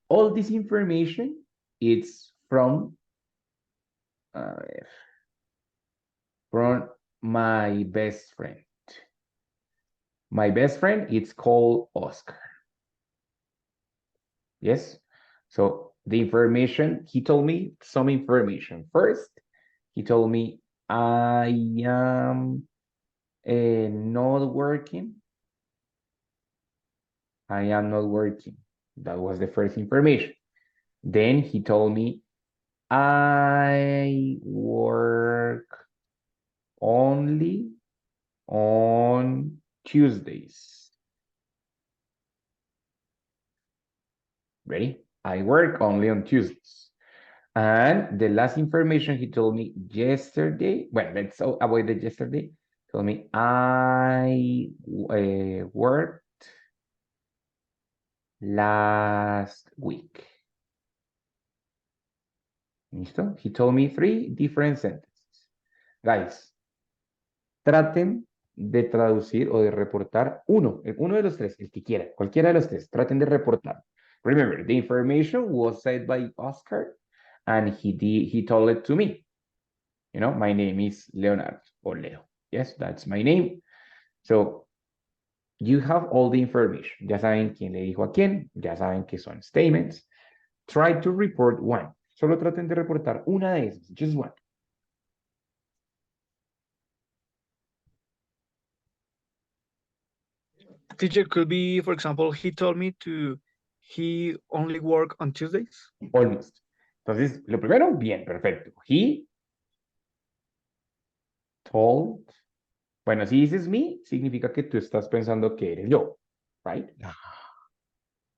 all this information is from, a ver, from my best friend. My best friend, it's called Oscar. Yes? So the information, he told me some information. First, he told me I am not working. I am not working. That was the first information. Then he told me I work only on Tuesdays. Ready? I work only on Tuesdays. And the last information he told me yesterday, well, let's avoid the yesterday. Told me I worked last week. ¿Listo? He told me 3 different sentences. Guys, traten de traducir o de reportar uno de los tres, el que quiera, cualquiera de los tres, traten de reportar. Remember, the information was said by Oscar and he told it to me. You know, my name is Leonardo or Leo. Yes, that's my name. So, you have all the information. Ya saben quién le dijo a quién, ya saben que son statements. Try to report one. Solo traten de reportar una de esas, just one. Teacher could be, for example, he told me he only work on Tuesdays. Almost. Entonces, lo primero, bien, perfecto. He told. Bueno, si dices me, significa que tú estás pensando que eres yo, right?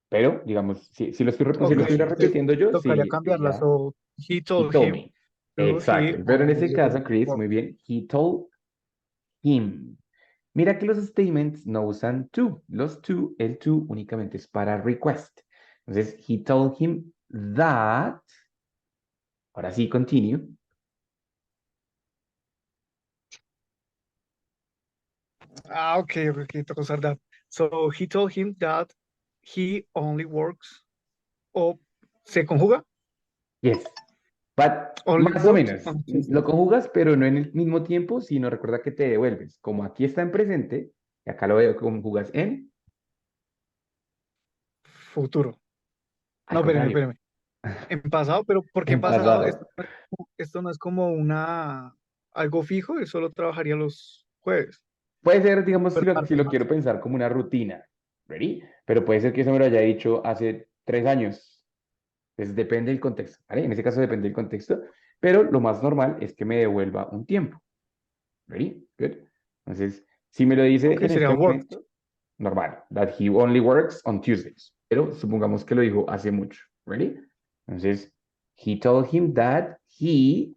Pero, digamos, si lo estoy repitiendo yo, Tocaría sí, cambiarla. ya. So he He told told him me. to he Exacto. Pero en ese only caso, Chris, work. muy bien, he told him. Mira que los statements no usan to. Los to, el to únicamente es para request. Entonces, he told him that. Ahora sí, continue. Okay, toca usar that. So he told him that he only works, o se conjuga, Yes. But only más o works menos, on Tuesday. lo conjugas, pero no en el mismo tiempo, sino recuerda que te devuelves. Como aquí está en presente, y acá lo veo conjugas en Futuro. al No, espéreme, contrario, espéreme. En pasado, pero ¿por qué en pasado? pasado. Esto no es como algo fijo, él solo trabajaría los jueves. Puede ser, digamos, Pero si lo quiero pensar como una rutina, ¿ready? Pero puede ser que eso me lo haya dicho hace 3 años. Entonces depende del contexto, ¿vale? En ese caso depende del contexto, pero lo más normal es que me devuelva un tiempo. ¿Ready? Good. Entonces, si me lo dice ok, en sería este worked. momento, normal, that he only works on Tuesdays. Pero supongamos que lo dijo hace mucho. ¿Ready? Entonces, he told him that he,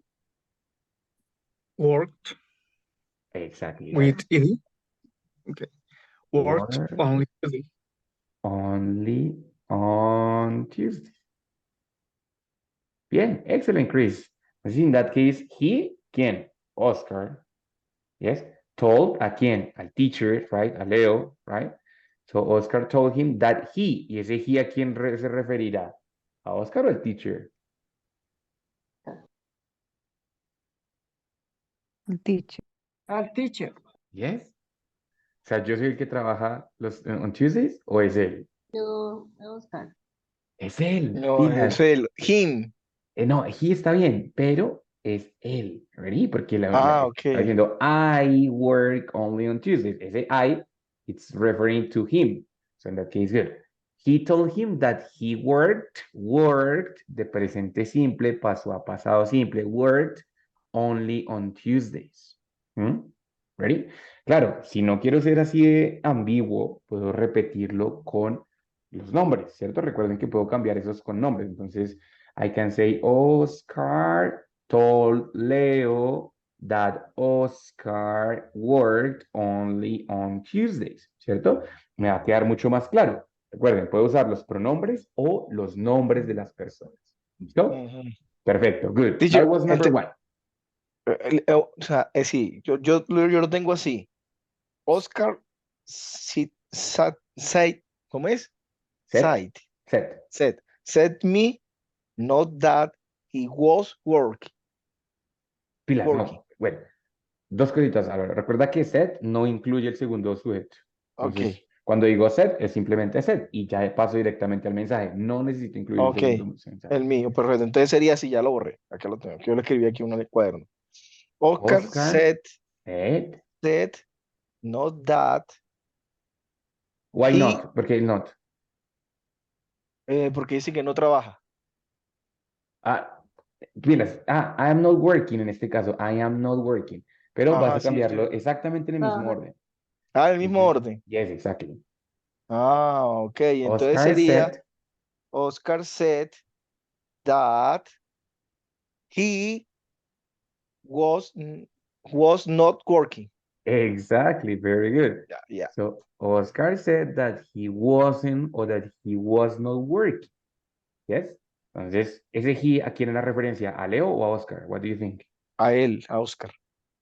Worked exactly right, with ED. Okay. Worked work only Tuesday. only on Tuesdays. Bien, excellent, Chris. Entonces, in that case, he, ¿quién? Oscar, yes? Told, ¿a quién? Al teacher, right? A Leo, right? So Oscar told him that he, y ese he a quién se referirá, a Oscar o al teacher, El teacher. Al teacher. yes. O sea, yo soy el que trabaja los on Tuesdays o es él, Yo, Oscar. es él, No, es pilas. el him. No, he está bien, pero es él, ¿ready? Porque Ah, está ok. diciendo I work only on Tuesdays. Ese I, it's referring to him. So in that case, good. He told him that he worked, de presente simple, pasó a pasado simple, worked only on Tuesdays. ¿Mm? ¿Ready? Claro, si no quiero ser así de ambiguo, puedo repetirlo con los nombres, ¿cierto? Recuerden que puedo cambiar esos con nombres. Entonces, I can say Oscar told Leo that Oscar worked only on Tuesdays, ¿cierto? Me va a quedar mucho más claro. Recuerden, puedo usar los pronombres o los nombres de las personas. ¿Listo? Ujú. Perfecto, good. That Teacher, was number one. o sea, sí, yo lo tengo así. Oscar said, ¿cómo es? Set, Said, set. said me not that he was Pilas, working. no. Bueno, dos cositas. A ver, recuerda que set no incluye el segundo sujeto. Ok, Entonces, cuando digo set, es simplemente set y ya paso directamente al mensaje. No necesito incluir el ok, segundo mensaje. el mío, perfecto. Entonces sería así, ya lo borré. Acá lo tengo. Que yo lo escribí aquí en un cuaderno. Oscar Oscar said, not that why he, not? Porque el not. porque dice que no trabaja. Ah, pilas. Ah, I am not working en este caso. I am not working. Pero vas Ajá, a sí, es cambiarlo que. exactamente en el mismo orden. Ah, el mismo Entonces, orden. yes, exactly. Ah, ok. Entonces Oscar sería said, Oscar said that he was was not working. exactly, very good. Ya, ya. So Oscar said that he wasn't or that he was not working. Yes. Entonces, ese he, ¿a quién es la referencia? ¿A Leo o a Oscar? What do you think? A él, a Oscar,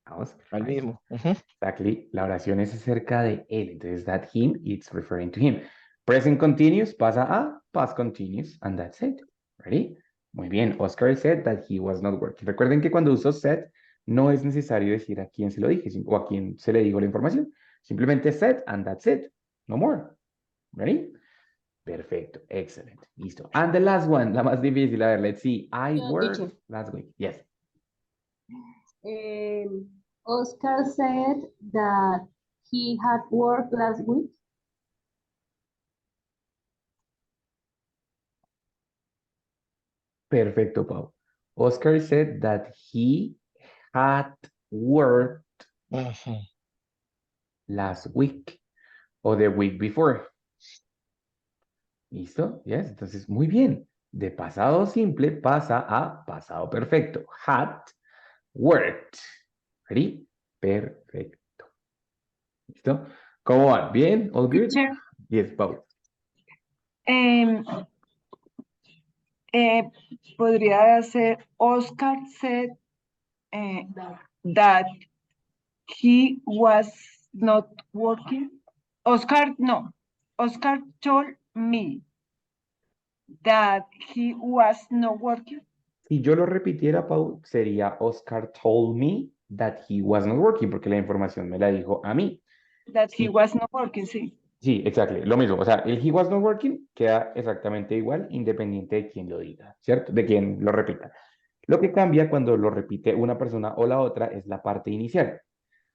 A Oscar, al right? mismo. Ujú. Exactly. La oración es acerca de él. Entonces, that him, it's referring to him. Present continuous pasa a past continuous, and that's it. Ready? Muy bien. Oscar said that he was not working. Recuerden que cuando uso said, no es necesario decir a quién se lo dije o a quién se le digo la información. Simplemente said, and that's it. No more. Ready? Perfecto. Excellent. Listo. And the last one, la más difícil. A ver, let's see. I Yo, worked teacher. last week. Yes. Oscar said that he had worked last week. Perfecto, Pau. Oscar said that he had worked Ujú. last week o the week before. ¿Listo? Yes. Entonces, muy bien. De pasado simple pasa a pasado perfecto. Had worked. ¿Ready? Perfecto. ¿Listo? ¿Cómo van? ¿Bien? ¿All good? Teacher, Yes, Pau. em, podría ser Oscar said that he was not working. Oscar, no. Oscar told me that he was not working, Si yo lo repitiera, Pau, sería Oscar told me that he was not working, porque la información me la dijo a mí. that he Sí. was not working, sí. Sí, exacto, lo mismo. O sea, el he was not working queda exactamente igual, independiente de quién lo diga, ¿cierto? De quién lo repita. Lo que cambia cuando lo repite una persona o la otra es la parte inicial.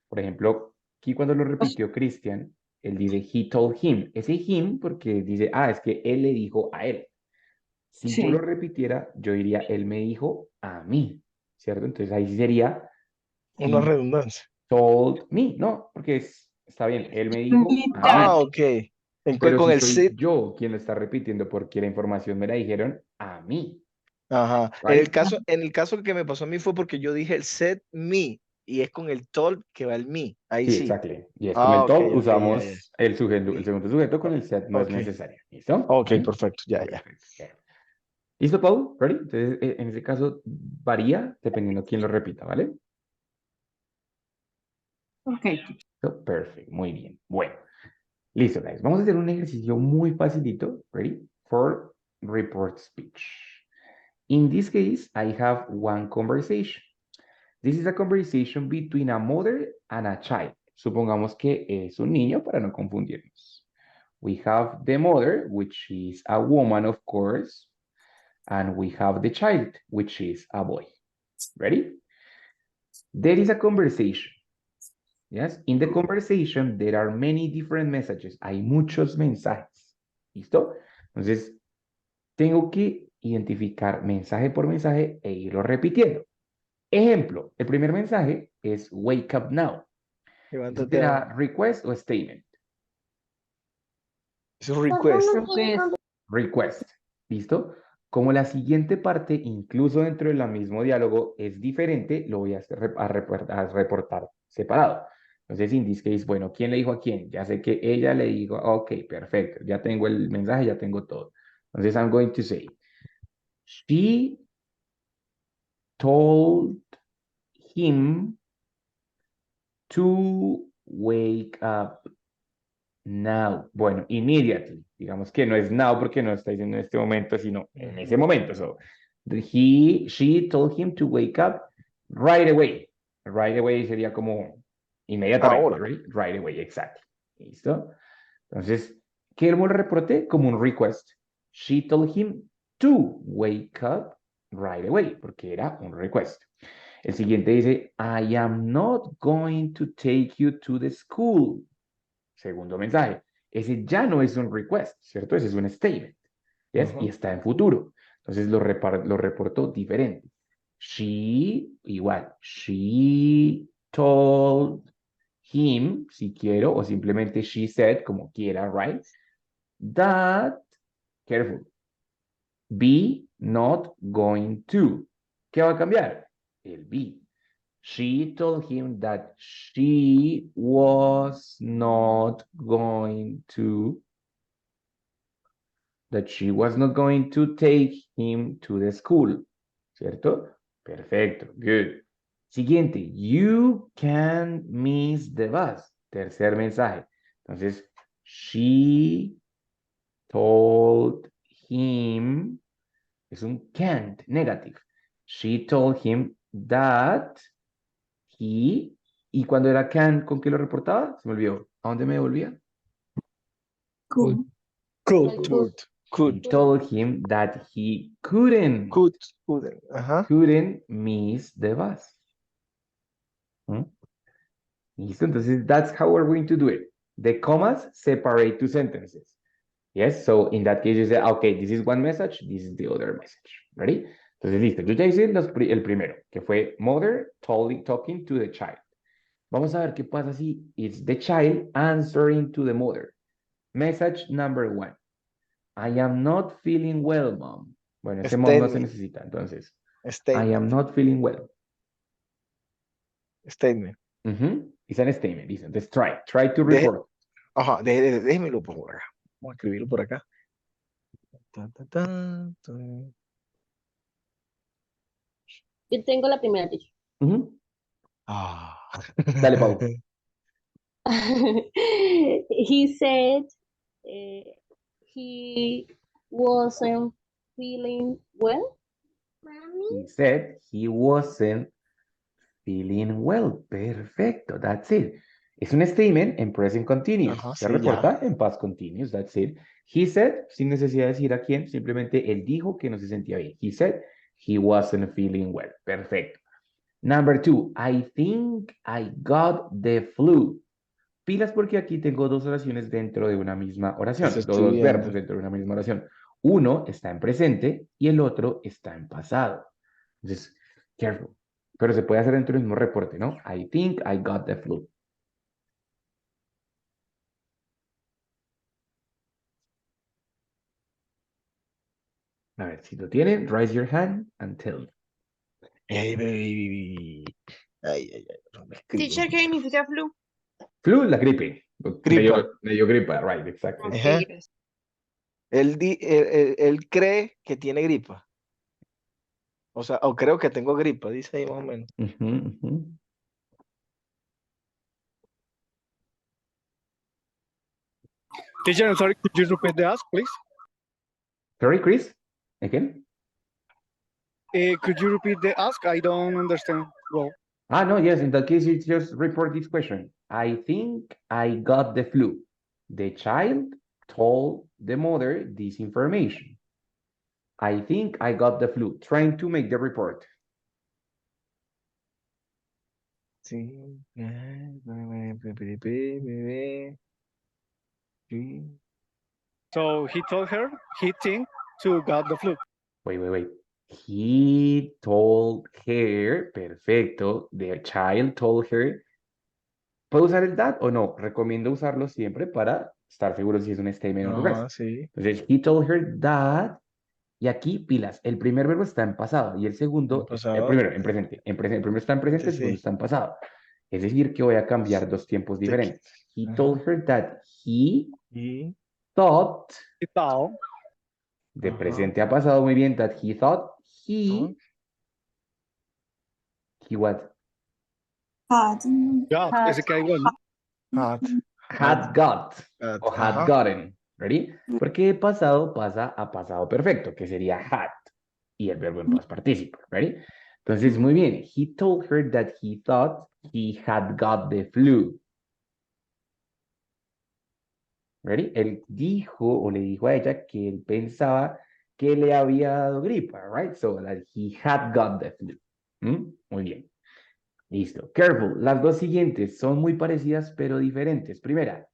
Por ejemplo, aquí cuando lo repitió Christian, él dice he told him. Ese him porque dice, es que él le dijo a él. Si yo lo Sí. repitiera, yo diría, él me dijo a mí, ¿cierto? Entonces ahí sí sería, Una he redundancia. told me, ¿no? Porque está bien, él me dijo Me a that, mí. Ok. Pero Con si el soy sit. yo quien lo está repitiendo porque la información me la dijeron a mí, Ajá. ¿right? En el caso que me pasó a mí fue porque yo dije el set me y es con el told que va el me. Ahí Sí, sí. exacto. Y es con Ah, el ok, told ok, ya, ya. usamos el sujeto, el segundo sujeto con el set no es Ok, necesario. ¿Listo? ok, Ujú. perfecto, ya, ya. Perfecto. Bien. ¿Listo, Paul? ¿Ready? Entonces, en ese caso varía dependiendo quién lo repita, ¿vale? okay. So, perfecto, muy bien. Bueno, listo, guys. Vamos a hacer un ejercicio muy facilito. Ready? For report speech. In this case, I have one conversation. This is a conversation between a mother and a child. Supongamos que es un niño para no confundirnos. We have the mother, which is a woman, of course, and we have the child, which is a boy. Ready? There is a conversation. Yes, in the conversation there are many different messages. Hay muchos mensajes. ¿Listo? Entonces, tengo que identificar mensaje por mensaje e irlo repitiendo. Ejemplo, el primer mensaje es wake up now. ¿Eso Levántate será ahora. request o statement? Es un request. Request. Request. ¿Listo? Como la siguiente parte, incluso dentro del mismo diálogo, es diferente, lo voy a reportar separado. Entonces, in this case, bueno, ¿quién le dijo a quién? Ya sé que ella le dijo, ok, perfecto, ya tengo el mensaje, ya tengo todo. Entonces, I'm going to say, she told him to wake up now. Bueno, immediately. Digamos que no es now porque no está diciendo en este momento, sino en ese momento. So, she told him to wake up right away. Right away sería como inmediatamente, Ahora. right? Right away, exacto. ¿Listo? Entonces, ¿qué lo reporté? Como un request. She told him to wake up right away, porque era un request. El siguiente dice, I am not going to take you to the school. Segundo mensaje. Ese ya no es un request, ¿cierto? Ese es un statement. ¿Yes? Y está en futuro. Entonces lo reportó diferente. She, igual. She told him, si quiero, o simplemente she said, como quiera, right? That, careful, be not going to. ¿Qué va a cambiar? El be. She told him that she was not going to, take him to the school. ¿Cierto? Perfecto. Good. Siguiente. You can miss the bus. Tercer mensaje. Entonces, she told him, es un can't, negative. She told him that y cuando era can, ¿con qué lo reportaba? Se me olvidó. ¿A dónde me devolvía? Cool. Could. He told him that he couldn't Couldn't. Ajá. miss the bus. ¿Mm? Listo, entonces that's how we're going to do it. The commas separate two sentences. Yes, so in that case you say, okay, this is one message, this is the other message. Ready? Entonces, listo. Yo ya hice el primero, que fue mother talking to the child. Vamos a ver qué pasa si it's the child answering to the mother. Message number 1. I am not feeling well, mom. Bueno, ese mom no se Statement. necesita, entonces. I Statement. am not feeling well. Statement. It's an statement. Listen, let's try to Deje- report. Ajá, déjemelo por acá. Vamos a escribirlo por acá. Ta, ta, ta, ta. Yo tengo la primera, teacher. Ah. Dale, Pau. He said he wasn't feeling well. He said he wasn't feeling well. Perfecto, that's it. Es un statement en present continuous. Ajá, Se sí, reporta en past continuous, that's it. He said, sin necesidad de decir a quién, simplemente él dijo que no se sentía bien. He said he wasn't feeling well. Perfecto. Number 2, I think I got the flu. Pilas porque aquí tengo dos oraciones dentro de una misma Eso oración, estoy dos viendo. verbos dentro de una misma oración. Uno está en presente y el otro está en pasado. Entonces, careful. Pero se puede hacer dentro del mismo reporte, ¿no? I think I got the flu. A ver, si lo tienen, raise your hand and tell me. Hey, baby. Ay, ay, ay, no me escribo. Teacher, ¿qué significa flu? Flu, la gripe. Gripa. Medio gripa, right, exactly. Ok, Ajá. gracias. Él cree que tiene gripa. O sea, o creo que tengo gripa, dice ahí más o menos. Ujú, ujú. Teacher, I'm sorry, could you repeat the ask, please? Sorry, Chris? Again? Could you repeat the ask? I don't understand well. Ah, no, yes, in that case, you just report this question. I think I got the flu. The child told the mother this information. I think I got the flu. Trying to make the report. Sí. So he told her he think to got the flu. Wait. He told her, perfecto. The child told her. ¿Puedo usar el that o no? Recomiendo usarlo siempre para estar seguro si es un statement o un request. Ajá, sí. Entonces, he told her that. Y aquí, pilas, el primer verbo está en pasado y el segundo, En el pasado. primero en presente. El primero está en presente, el segundo Sí. está en pasado. Es decir, que voy a cambiar dos tiempos diferentes. He Ajá. told her that he Y thought, ¿Qué tal? de Ajá. presente a pasado, muy bien, that he thought he what? Had. God, Had. ese que hay bueno. had. Had got Had. o had Ajá. gotten. ¿Ready? Porque pasado pasa a pasado perfecto, que sería had. Y el verbo en past participle. ¿Ready? Entonces, muy bien. He told her that he thought he had got the flu. ¿Ready? Él dijo o le dijo a ella que él pensaba que le había dado gripa, right? So that he had got the flu. Muy bien. Listo. Careful. Las dos siguientes son muy parecidas pero diferentes. Primera,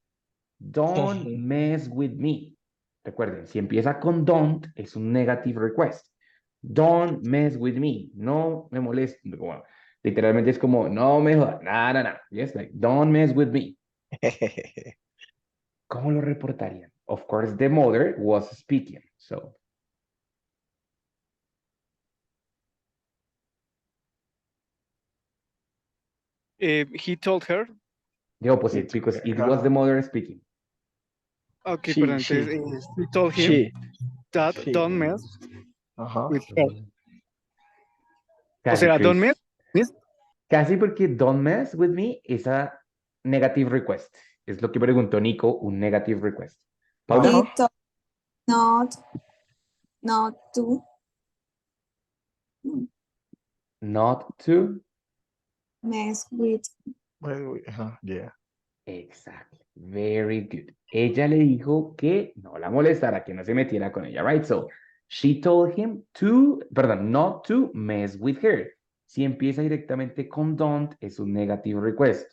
don't mess with me. Recuerden, si empieza con don't, es un negative request. Don't mess with me. No me molestes. Bueno, literalmente es como, no me jodas. Nada. Yes, like, don't mess with me. ¿Cómo lo reportarían? Of course, the mother was speaking. So, He told her. the opposite, because it was the mother speaking. Okay, She, pero entonces he told him she. that She. don't mess Ajá. with her. O Casi, sea, don't Chris. mess. Casi porque don't mess with me is a negative request. Es lo que preguntó Nico, un negative request. Paula? Ajá. He told not to Not to. mess with. Ajá. Yeah. Exactly. Very good. Ella le dijo que no la molestara, que no se metiera con ella, right? So, she told him to, perdón, not to mess with her. Si empieza directamente con don't, es un negative request.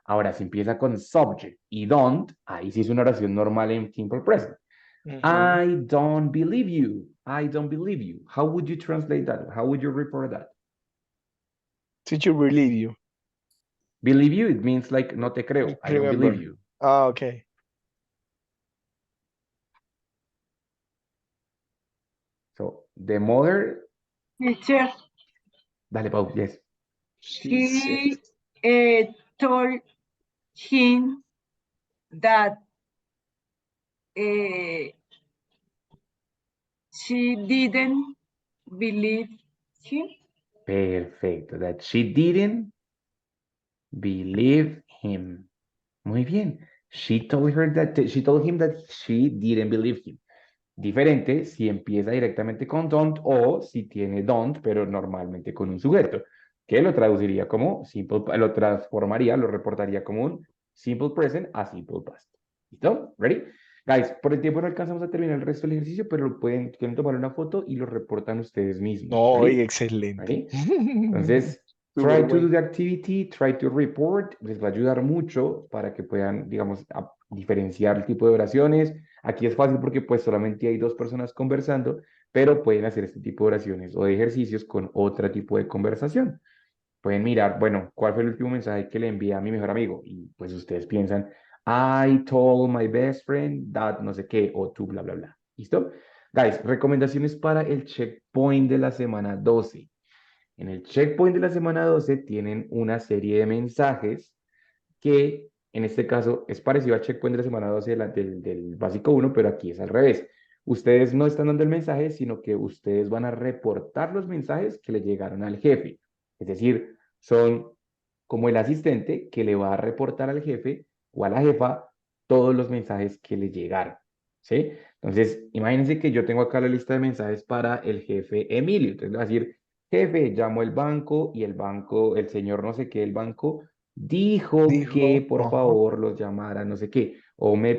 Ahora, si empieza con subject y don't, ahí sí es una oración normal en simple present. I don't believe you. I don't believe you. How would you translate that? How would you report that? Did you believe you? Believe you, it means like no te creo. I don't believe you. Ah, okay. So, the mother. Teacher, Dale, Pau, yes. he told him that she didn't believe him. Perfecto. That she didn't believe him. Muy bien. She told him that she didn't believe him. Diferente si empieza directamente con don't o si tiene don't, pero normalmente con un sujeto, que lo traduciría como simple, lo transformaría, lo reportaría como un simple present a simple past. ¿Listo? ¿Ready? Guys, por el tiempo no alcanzamos a terminar el resto del ejercicio, pero pueden tomar una foto y lo reportan ustedes mismos. No, ¿Ready? excelente. ¿Ready? Entonces, Súper try to do bueno. the activity, try to report, les va a ayudar mucho para que puedan, digamos, diferenciar el tipo de oraciones. Aquí es fácil porque pues solamente hay dos personas conversando, pero pueden hacer este tipo de oraciones o de ejercicios con otro tipo de conversación. Pueden mirar, bueno, ¿cuál fue el último mensaje que le envié a mi mejor amigo? Y pues ustedes piensan, I told my best friend that no sé qué, o tú, bla, bla, bla. ¿Listo? Guys, recomendaciones para el checkpoint de la semana 12. En el checkpoint de la semana 12 tienen una serie de mensajes que en este caso es parecido al checkpoint de la semana 12 del básico uno, pero aquí es al revés. Ustedes no están dando el mensaje, sino que ustedes van a reportar los mensajes que le llegaron al jefe. Es decir, son como el asistente que le va a reportar al jefe o a la jefa todos los mensajes que le llegaron. ¿Sí? Entonces, imagínense que yo tengo acá la lista de mensajes para el jefe Emilio. Entonces, le va a decir, jefe, llamo el banco y el banco, el señor no sé qué, el banco dijo que Dijo, por ajá. favor los llamara no sé qué, o le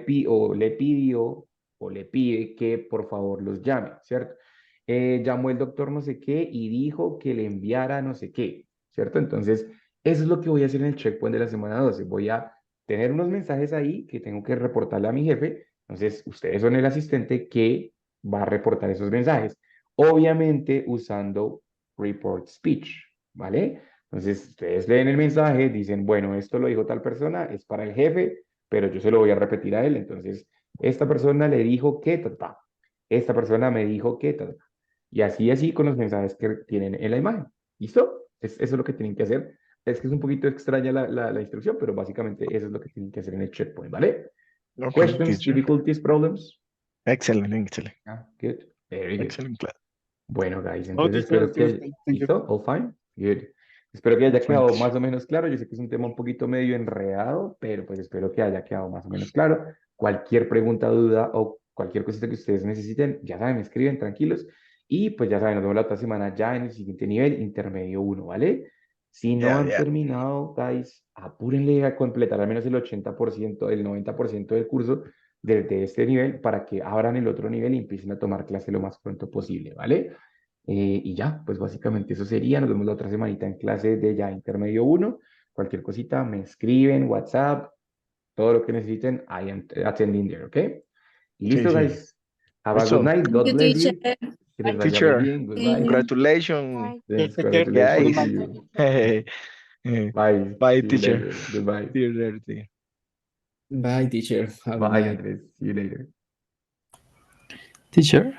pidió o le pide que por favor los llame, ¿cierto? Llamó el doctor no sé qué y dijo que le enviara no sé qué, ¿cierto? Entonces, eso es lo que voy a hacer en el checkpoint de la semana 12. Voy a tener unos mensajes ahí que tengo que reportarle a mi jefe. Entonces, ustedes son el asistente que va a reportar esos mensajes. Obviamente usando report speech, ¿vale? Entonces, ustedes leen el mensaje, dicen, bueno, esto lo dijo tal persona, es para el jefe, pero yo se lo voy a repetir a él. Entonces, esta persona le dijo que, ta, ta, esta persona me dijo que, ta, ta. Y así, así con los mensajes que tienen en la imagen. ¿Listo? Eso es lo que tienen que hacer. Es que es un poquito extraña la instrucción, pero básicamente eso es lo que tienen que hacer en el checkpoint, ¿vale? Okay, Questions, teacher. difficulties, problems? Excellent, excellent. Ah, good. Very good. Excellent class. Bueno, guys, No, entonces teacher, espero que haya... thank you. ¿Listo? All fine? Good. Espero que haya Fine, quedado teacher. más o menos claro. Yo sé que es un tema un poquito medio enredado, pero pues espero que haya quedado más o menos claro. Cualquier pregunta, duda o cualquier cosita que ustedes necesiten, ya saben, me escriben, tranquilos. Y pues ya saben, nos vemos la otra semana ya en el siguiente nivel, intermedio uno, ¿vale? Si no Yeah, han yeah. terminado, guys, apúrenle a completar al menos el 80%, el 90% del curso de este nivel para que abran el otro nivel y empiecen a tomar clase lo más pronto posible, ¿vale? Y ya, pues básicamente eso sería. Nos vemos la otra semanita en clase de ya intermedio uno. Cualquier cosita, me escriben, WhatsApp, todo lo que necesiten, I am attending there, ¿ok? Y Sí, listo, sí. guys. Have a good Listo. night. God You, bless teacher. you. Que les Bye. vaya muy Teacher, bien. Goodbye. congratulations, Bye. Yes, Teacher, congratulations good guys. to night. you. Bye, Bye. See you teacher. later. Goodbye. See you later. Bye, teacher. Have a good Bye, night. Andres. See you later. Teacher.